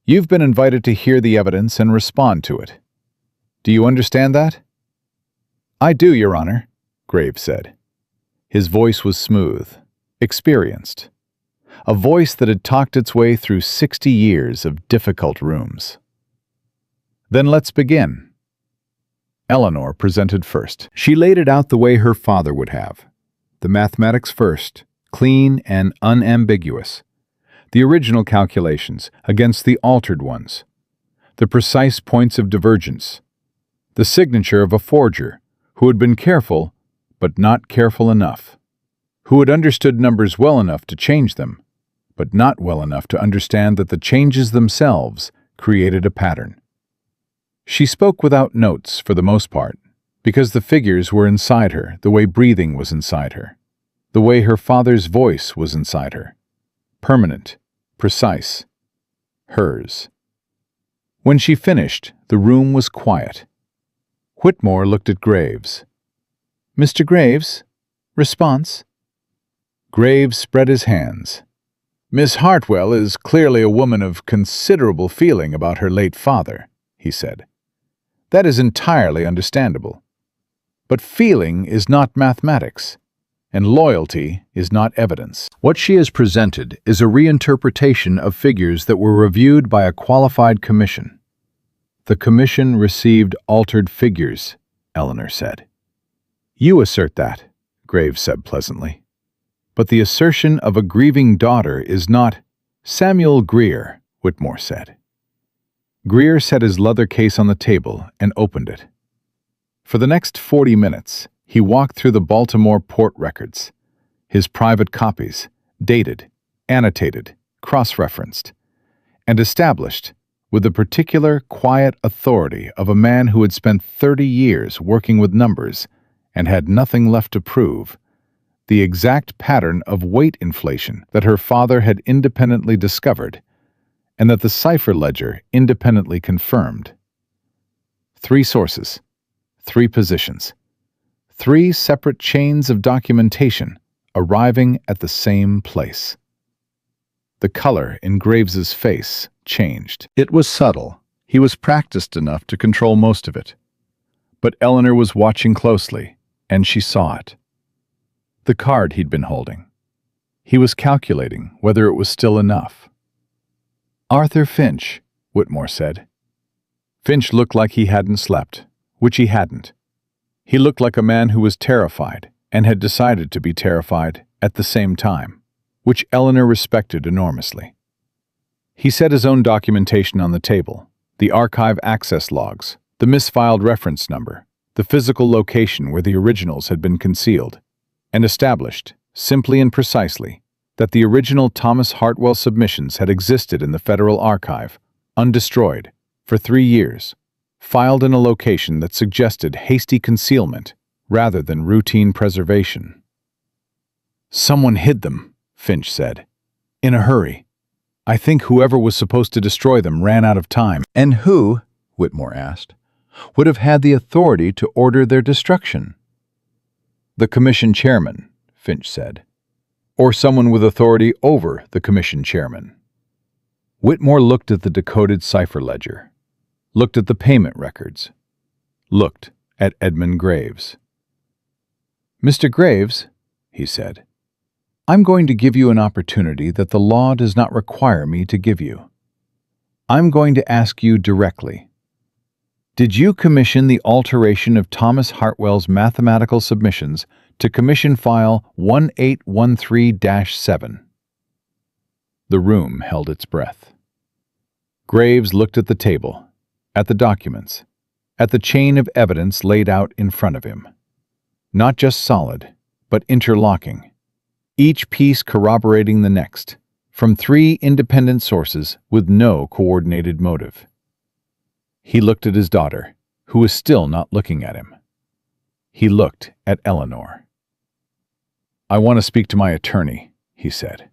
you've been invited to hear the evidence and respond to it. Do you understand that? I do, Your Honor, Graves said. His voice was smooth, experienced, a voice that had talked its way through 60 years of difficult rooms. Then let's begin. Eleanor presented first. She laid it out the way her father would have. The mathematics first, clean and unambiguous. The original calculations against the altered ones. The precise points of divergence. The signature of a forger who had been careful, but not careful enough. Who had understood numbers well enough to change them, but not well enough to understand that the changes themselves created a pattern. She spoke without notes for the most part, because the figures were inside her the way breathing was inside her, the way her father's voice was inside her. Permanent, precise. Hers. When she finished, the room was quiet. Whitmore looked at Graves. Mr. Graves, response? Graves spread his hands. Miss Hartwell is clearly a woman of considerable feeling about her late father, he said. That is entirely understandable. But feeling is not mathematics, and loyalty is not evidence. What she has presented is a reinterpretation of figures that were reviewed by a qualified commission. The commission received altered figures, Eleanor said. You assert that, Graves said pleasantly. But the assertion of a grieving daughter is not. Samuel Greer, Whitmore said. Greer set his leather case on the table and opened it. For the next 40 minutes, he walked through the Baltimore port records, his private copies, dated, annotated, cross-referenced, and established, with the particular, quiet authority of a man who had spent 30 years working with numbers and had nothing left to prove, the exact pattern of weight inflation that her father had independently discovered and that the cipher ledger independently confirmed. 3 sources, 3 positions, 3 separate chains of documentation arriving at the same place. The color in Graves's face changed. It was subtle. He was practiced enough to control most of it. But Eleanor was watching closely, and she saw it. The card he'd been holding. He was calculating whether it was still enough. Arthur Finch, Whitmore said. Finch looked like he hadn't slept, which he hadn't. He looked like a man who was terrified and had decided to be terrified at the same time, which Eleanor respected enormously. He set his own documentation on the table, the archive access logs, the misfiled reference number, the physical location where the originals had been concealed, and established, simply and precisely, that the original Thomas Hartwell submissions had existed in the Federal Archive, undestroyed, for 3 years, filed in a location that suggested hasty concealment rather than routine preservation. Someone hid them, Finch said. In a hurry. I think whoever was supposed to destroy them ran out of time. And who, Whitmore asked, would have had the authority to order their destruction? The commission chairman, Finch said. Or someone with authority over the commission chairman. Whitmore looked at the decoded cipher ledger, looked at the payment records, looked at Edmund Graves. Mr. Graves, he said, I'm going to give you an opportunity that the law does not require me to give you. I'm going to ask you directly. Did you commission the alteration of Thomas Hartwell's mathematical submissions to Commission File 1813-7? The room held its breath. Graves looked at the table, at the documents, at the chain of evidence laid out in front of him. Not just solid, but interlocking, each piece corroborating the next, from 3 independent sources with no coordinated motive. He looked at his daughter, who was still not looking at him. He looked at Eleanor. "I want to speak to my attorney," he said.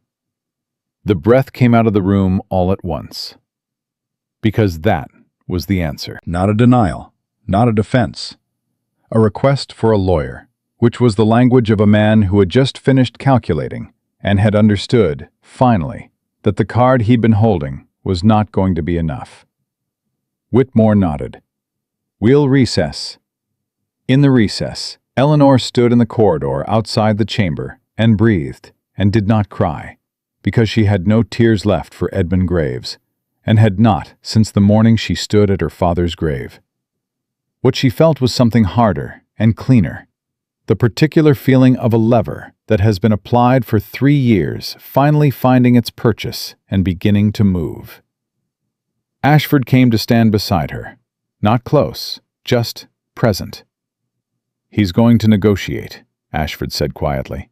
The breath came out of the room all at once. Because that was the answer. Not a denial, not a defense. A request for a lawyer, which was the language of a man who had just finished calculating and had understood, finally, that the card he'd been holding was not going to be enough. Whitmore nodded. "We'll recess." In the recess, Eleanor stood in the corridor outside the chamber and breathed and did not cry, because she had no tears left for Edmund Graves, and had not since the morning she stood at her father's grave. What she felt was something harder and cleaner, the particular feeling of a lever that has been applied for 3 years finally finding its purchase and beginning to move. Ashford came to stand beside her, not close, just present. "He's going to negotiate," Ashford said quietly.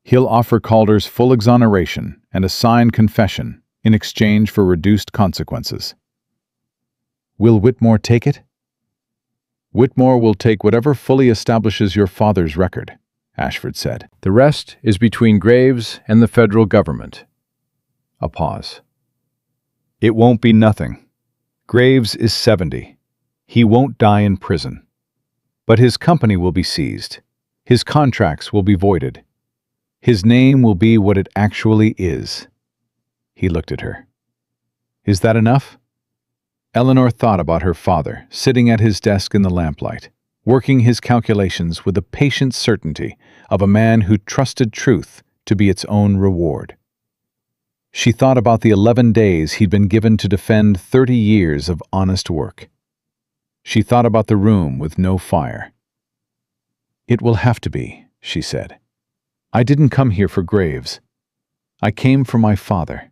"He'll offer Calder's full exoneration and a signed confession in exchange for reduced consequences." "Will Whitmore take it?" "Whitmore will take whatever fully establishes your father's record," Ashford said. "The rest is between Graves and the federal government." A pause. "It won't be nothing. Graves is 70. He won't die in prison. But his company will be seized. His contracts will be voided. His name will be what it actually is." He looked at her. "Is that enough?" Eleanor thought about her father, sitting at his desk in the lamplight, working his calculations with the patient certainty of a man who trusted truth to be its own reward. She thought about the 11 days he'd been given to defend 30 years of honest work. She thought about the room with no fire. "It will have to be," she said. "I didn't come here for Graves. I came for my father."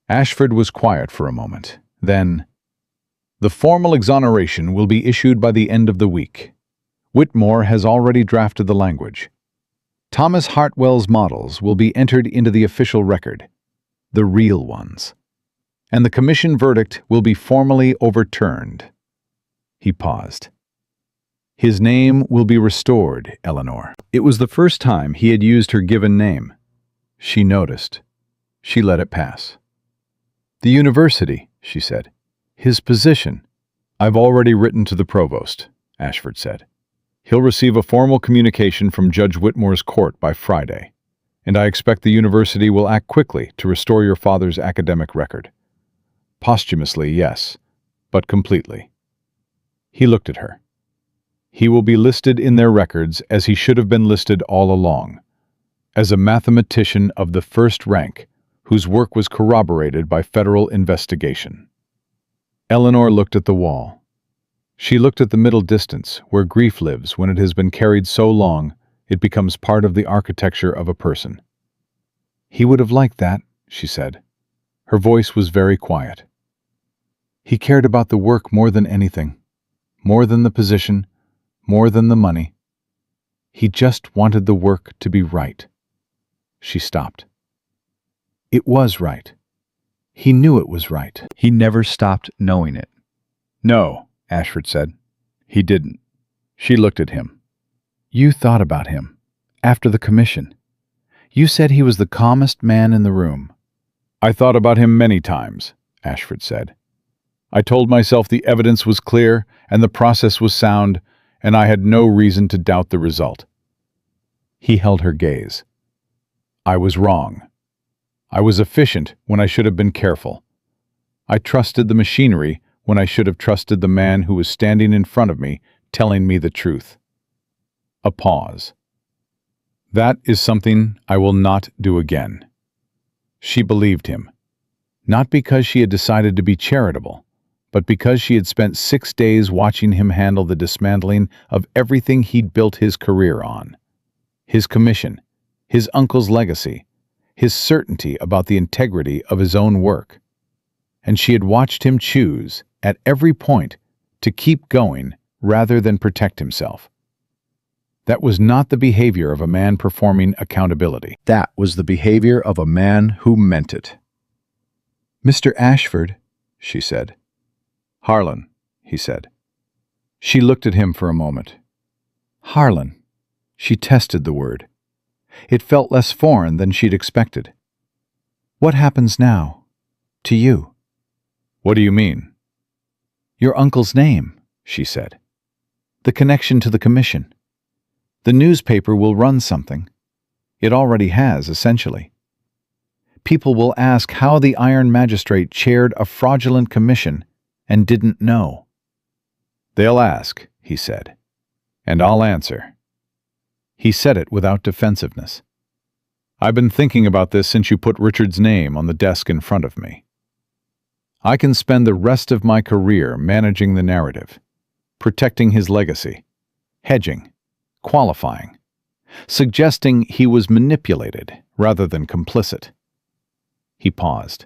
Ashford was quiet for a moment. Then, "The formal exoneration will be issued by the end of the week. Whitmore has already drafted the language. Thomas Hartwell's models will be entered into the official record, the real ones. And the commission verdict will be formally overturned." He paused. "His name will be restored, Eleanor." It was the first time he had used her given name. She noticed. She let it pass. "The university," she said. "His position." "I've already written to the provost," Ashford said. "He'll receive a formal communication from Judge Whitmore's court by Friday, and I expect the university will act quickly to restore your father's academic record. Posthumously, yes, but completely." He looked at her. "He will be listed in their records as he should have been listed all along, as a mathematician of the first rank whose work was corroborated by federal investigation." Eleanor looked at the wall. She looked at the middle distance, where grief lives when it has been carried so long it becomes part of the architecture of a person. "He would have liked that," she said. Her voice was very quiet. "He cared about the work more than anything, more than the position, more than the money. He just wanted the work to be right." She stopped. It was right. He knew it was right. He never stopped knowing it. "No," Ashford said. "He didn't." She looked at him. "You thought about him. After the commission. You said he was the calmest man in the room." "I thought about him many times," Ashford said. "I told myself the evidence was clear and the process was sound, and I had no reason to doubt the result." He held her gaze. "I was wrong. I was efficient when I should have been careful. I trusted the machinery when I should have trusted the man who was standing in front of me telling me the truth." A pause. "That is something I will not do again." She believed him, not because she had decided to be charitable, but because she had spent 6 days watching him handle the dismantling of everything he'd built his career on. His commission, his uncle's legacy, his certainty about the integrity of his own work. And she had watched him choose, at every point, to keep going rather than protect himself. That was not the behavior of a man performing accountability. That was the behavior of a man who meant it. "Mr. Ashford," she said. "Harlan," he said. She looked at him for a moment. "Harlan." She tested the word. It felt less foreign than she'd expected. What happens now? To you? What do you mean? Your uncle's name, she said. The connection to the commission. The newspaper will run something. It already has, essentially. People will ask how the Iron Magistrate chaired a fraudulent commission and didn't know. They'll ask, he said, and I'll answer. He said it without defensiveness. I've been thinking about this since you put Richard's name on the desk in front of me. I can spend the rest of my career managing the narrative, protecting his legacy, hedging, qualifying, suggesting he was manipulated rather than complicit. He paused.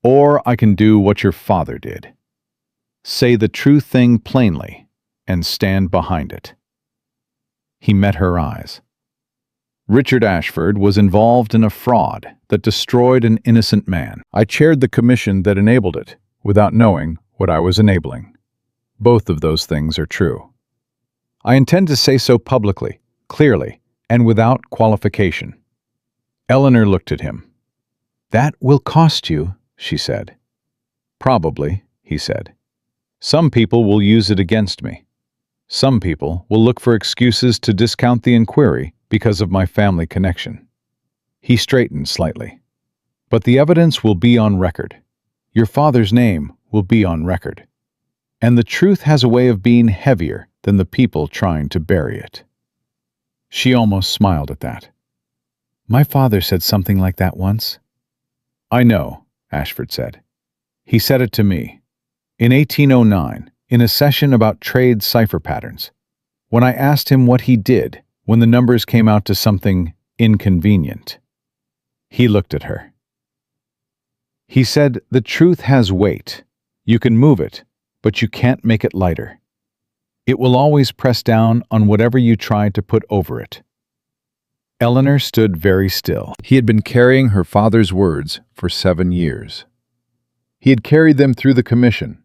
Or I can do what your father did. Say the true thing plainly and stand behind it. He met her eyes. Richard Ashford was involved in a fraud that destroyed an innocent man. I chaired the commission that enabled it, without knowing what I was enabling. Both of those things are true. I intend to say so publicly, clearly, and without qualification. Eleanor looked at him. That will cost you, she said. Probably, he said. Some people will use it against me. Some people will look for excuses to discount the inquiry because of my family connection. He straightened slightly. But the evidence will be on record. Your father's name will be on record. And the truth has a way of being heavier than the people trying to bury it. She almost smiled at that. My father said something like that once. I know, Ashford said. He said it to me. In 1809, in a session about trade cipher patterns, when I asked him what he did when the numbers came out to something inconvenient. He looked at her. He said, the truth has weight. You can move it, but you can't make it lighter. It will always press down on whatever you try to put over it. Eleanor stood very still. He had been carrying her father's words for 7 years. He had carried them through the commission,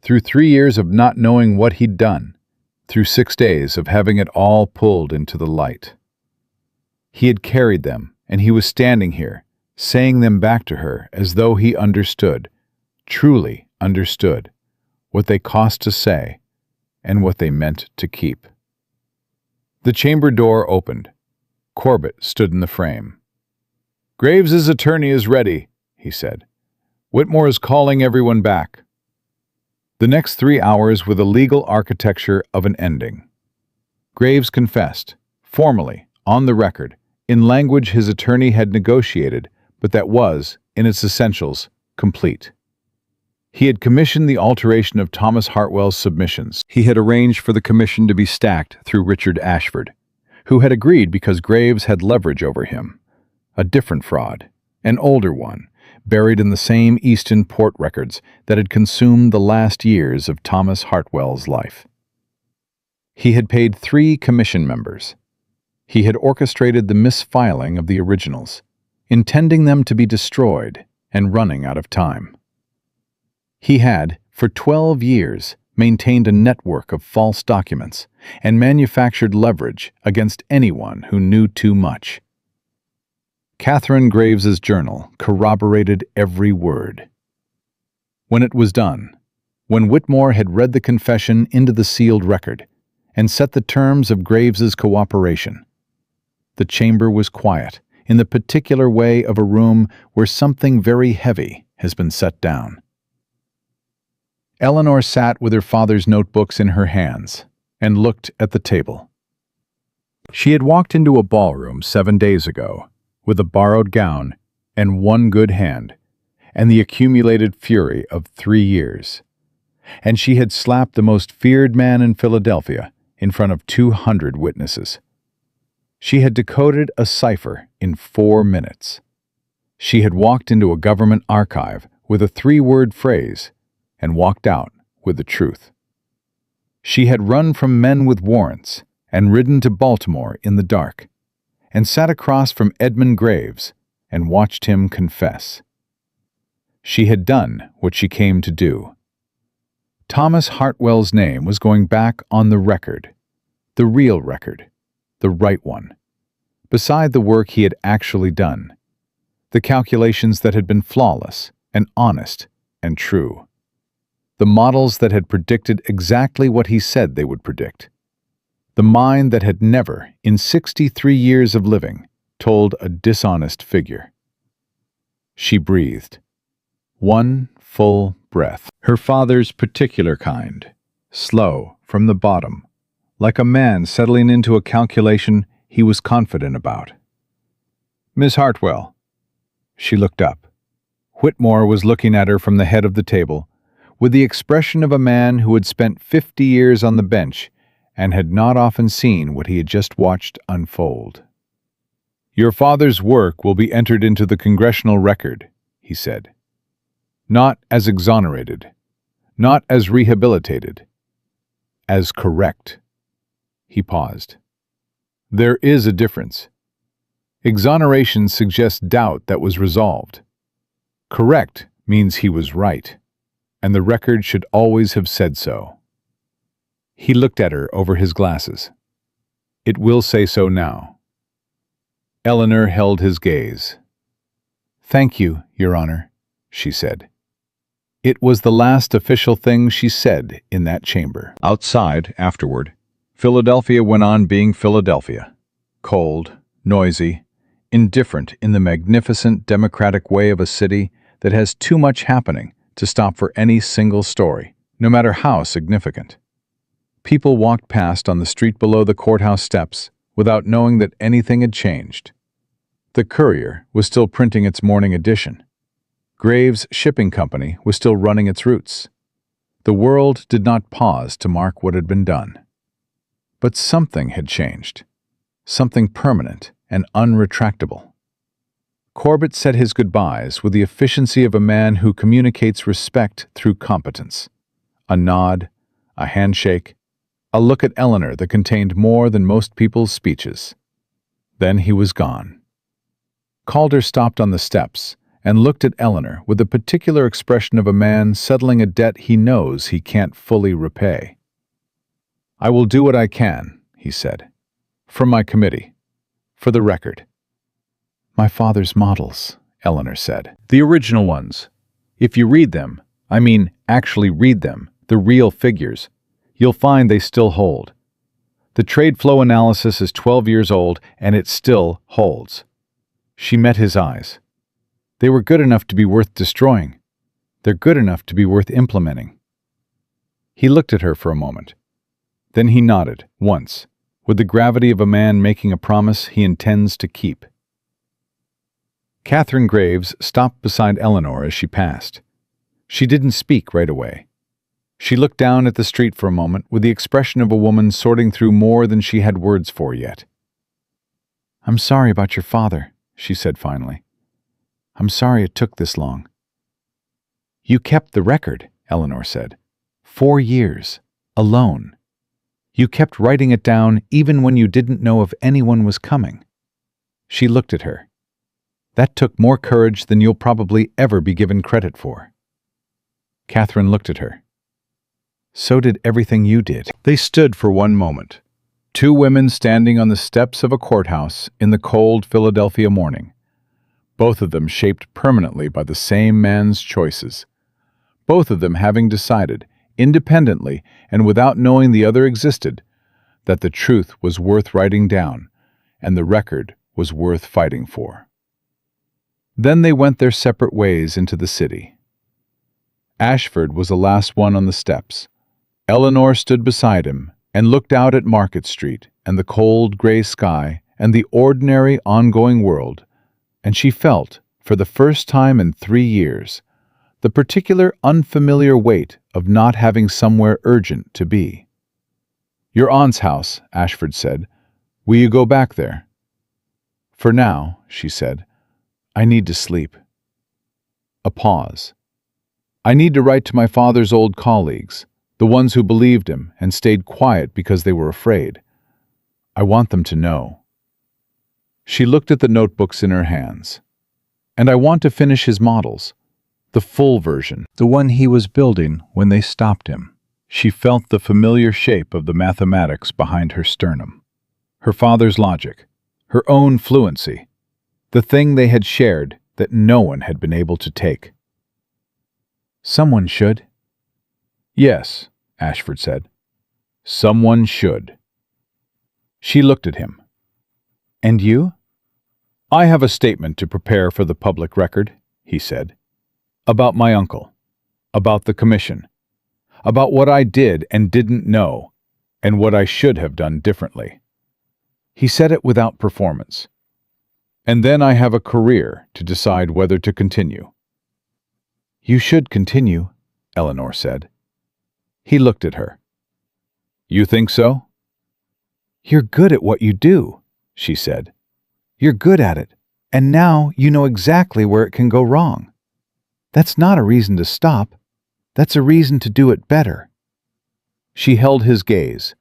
through 3 years of not knowing what he'd done, through 6 days of having it all pulled into the light. He had carried them, and he was standing here, saying them back to her as though he understood, truly understood, what they cost to say and what they meant to keep. The chamber door opened. Corbett stood in the frame. Graves's attorney is ready, he said. Whitmore is calling everyone back. The next 3 hours were the legal architecture of an ending. Graves confessed, formally, on the record, in language his attorney had negotiated, but that was, in its essentials, complete. He had commissioned the alteration of Thomas Hartwell's submissions. He had arranged for the commission to be stacked through Richard Ashford, who had agreed because Graves had leverage over him. A different fraud, an older one, buried in the same Easton Port records that had consumed the last years of Thomas Hartwell's life. He had paid 3 commission members. He had orchestrated the misfiling of the originals, intending them to be destroyed and running out of time. He had, for 12 years, maintained a network of false documents and manufactured leverage against anyone who knew too much. Catherine Graves's journal corroborated every word. When it was done, when Whitmore had read the confession into the sealed record and set the terms of Graves's cooperation, the chamber was quiet in the particular way of a room where something very heavy has been set down. Eleanor sat with her father's notebooks in her hands and looked at the table. She had walked into a ballroom 7 days ago with a borrowed gown and one good hand and the accumulated fury of 3 years, and she had slapped the most feared man in Philadelphia in front of 200 witnesses. She had decoded a cipher in 4 minutes. She had walked into a government archive with a 3-word phrase and walked out with the truth. She had run from men with warrants and ridden to Baltimore in the dark, and sat across from Edmund Graves and watched him confess. She had done what she came to do. Thomas Hartwell's name was going back on the record, the real record, the right one. beside the work he had actually done, the calculations that had been flawless and honest and true, the models that had predicted exactly what he said they would predict, the mind that had never, in 63 years of living, told a dishonest figure. She breathed. One full breath. Her father's particular kind, slow from the bottom, like a man settling into a calculation he was confident about. "Miss Hartwell." She looked up. Whitmore was looking at her from the head of the table, with the expression of a man who had spent 50 years on the bench and had not often seen what he had just watched unfold. "Your father's work will be entered into the congressional record," he said. "Not as exonerated, not as rehabilitated, as correct." He paused. "There is a difference. Exoneration suggests doubt that was resolved. Correct means he was right, and the record should always have said so." He looked at her over his glasses. "It will say so now." Eleanor held his gaze. "Thank you, Your Honor," she said. It was the last official thing she said in that chamber. Outside, afterward, Philadelphia went on being Philadelphia. Cold, noisy, indifferent in the magnificent democratic way of a city that has too much happening to stop for any single story, no matter how significant. People walked past on the street below the courthouse steps without knowing that anything had changed. The Courier was still printing its morning edition. Graves Shipping Company was still running its routes. The world did not pause to mark what had been done. But something had changed, something permanent and unretractable. Corbett said his goodbyes with the efficiency of a man who communicates respect through competence. A nod, a handshake, a look at Eleanor that contained more than most people's speeches. Then he was gone. Calder stopped on the steps and looked at Eleanor with the particular expression of a man settling a debt he knows he can't fully repay. "I will do what I can," he said. "From my committee. For the record." "My father's models," Eleanor said. "The original ones. If you read them, I mean actually read them, the real figures, you'll find they still hold. The trade flow analysis is 12 years old, and it still holds." She met his eyes. They were good enough to be worth destroying. They're good enough to be worth implementing. He looked at her for a moment. Then he nodded, once, with the gravity of a man making a promise he intends to keep. Catherine Graves stopped beside Eleanor as she passed. She didn't speak right away. She looked down at the street for a moment with the expression of a woman sorting through more than she had words for yet. "I'm sorry about your father," she said finally. "I'm sorry it took this long." "You kept the record," Eleanor said. 4 years, alone. You kept writing it down even when you didn't know if anyone was coming." She looked at her. "That took more courage than you'll probably ever be given credit for." Catherine looked at her. "So did everything you did." They stood for one moment, two women standing on the steps of a courthouse in the cold Philadelphia morning, both of them shaped permanently by the same man's choices, both of them having decided, independently and without knowing the other existed, that the truth was worth writing down and the record was worth fighting for. Then they went their separate ways into the city. Ashford was the last one on the steps. Eleanor stood beside him and looked out at Market Street and the cold gray sky and the ordinary ongoing world, and she felt, for the first time in 3 years, the particular unfamiliar weight of not having somewhere urgent to be. "Your aunt's house," Ashford said. "Will you go back there?" "For now," she said. "I need to sleep." A pause. "I need to write to my father's old colleagues, the ones who believed him and stayed quiet because they were afraid. I want them to know." She looked at the notebooks in her hands. "And I want to finish his models. The full version, the one he was building when they stopped him." She felt the familiar shape of the mathematics behind her sternum. Her father's logic, her own fluency, the thing they had shared that no one had been able to take. Someone should. Yes, Ashford said. Someone should. She looked at him. And you? I have a statement to prepare for the public record, he said. About my uncle. About the commission. About what I did and didn't know, and what I should have done differently. He said it without performance. And then I have a career to decide whether to continue. You should continue, Eleanor said. He looked at her. You think so? You're good at what you do, she said. You're good at it, and now you know exactly where it can go wrong. That's not a reason to stop. That's a reason to do it better. She held his gaze.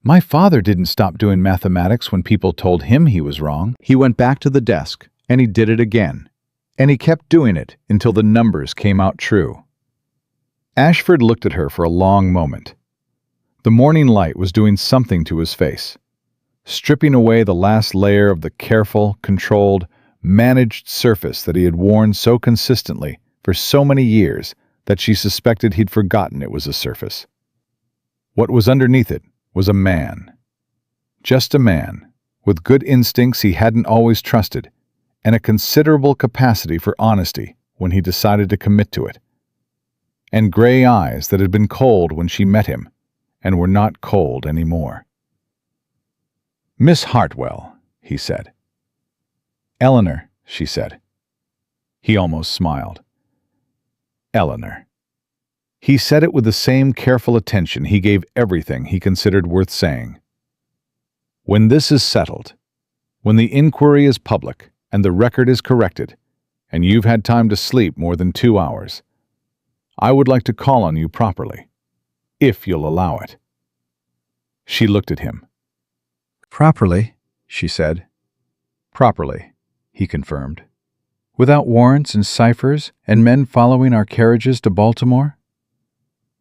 My father didn't stop doing mathematics when people told him he was wrong. He went back to the desk, and he did it again. And he kept doing it until the numbers came out true. Ashford looked at her for a long moment. The morning light was doing something to his face, stripping away the last layer of the careful, controlled, managed surface that he had worn so consistently for so many years that she suspected he'd forgotten it was a surface. What was underneath it was a man. Just a man, with good instincts he hadn't always trusted, and a considerable capacity for honesty when he decided to commit to it. And gray eyes that had been cold when she met him, and were not cold anymore. Miss Hartwell, he said. Eleanor, she said. He almost smiled. Eleanor. He said it with the same careful attention he gave everything he considered worth saying. When this is settled, when the inquiry is public and the record is corrected, and you've had time to sleep more than 2 hours, I would like to call on you properly, if you'll allow it. She looked at him. Properly, she said. Properly, he confirmed. Without warrants and ciphers and men following our carriages to Baltimore?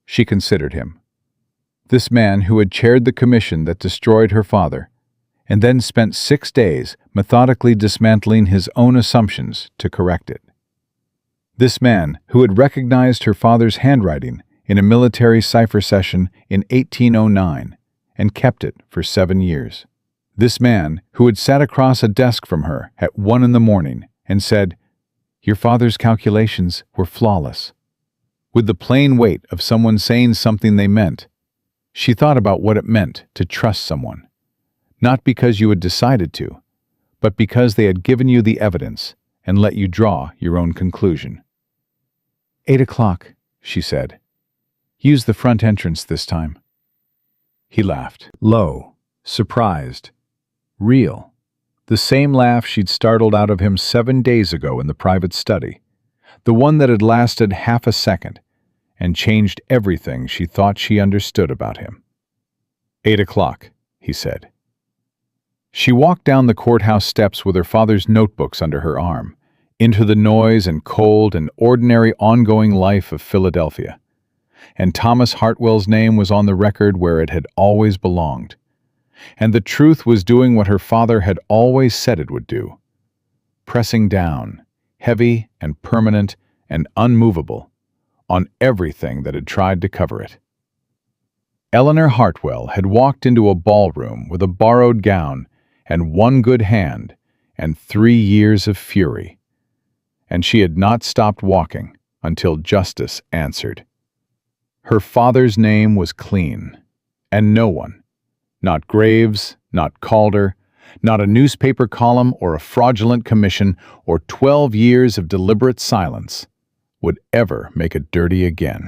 She considered him. This man who had chaired the commission that destroyed her father, and then spent 6 days methodically dismantling his own assumptions to correct it. This man who had recognized her father's handwriting in a military cipher session in 1809 and kept it for 7 years. This man who had sat across a desk from her at 1 a.m. and said, "Your father's calculations were flawless." With the plain weight of someone saying something they meant, she thought about what it meant to trust someone, not because you had decided to, but because they had given you the evidence and let you draw your own conclusion. 8 o'clock, she said. Use the front entrance this time. He laughed, low, surprised, real, the same laugh she'd startled out of him 7 days ago in the private study, the one that had lasted half a second and changed everything she thought she understood about him. 8 o'clock, he said. She walked down the courthouse steps with her father's notebooks under her arm, into the noise and cold and ordinary ongoing life of Philadelphia. And Thomas Hartwell's name was on the record where it had always belonged. And the truth was doing what her father had always said it would do, pressing down, heavy and permanent and unmovable, on everything that had tried to cover it. Eleanor Hartwell had walked into a ballroom with a borrowed gown and 1 good hand and 3 years of fury. And she had not stopped walking until justice answered. Her father's name was clean, and no one, not Graves, not Calder, not a newspaper column or a fraudulent commission or 12 years of deliberate silence, would ever make it dirty again.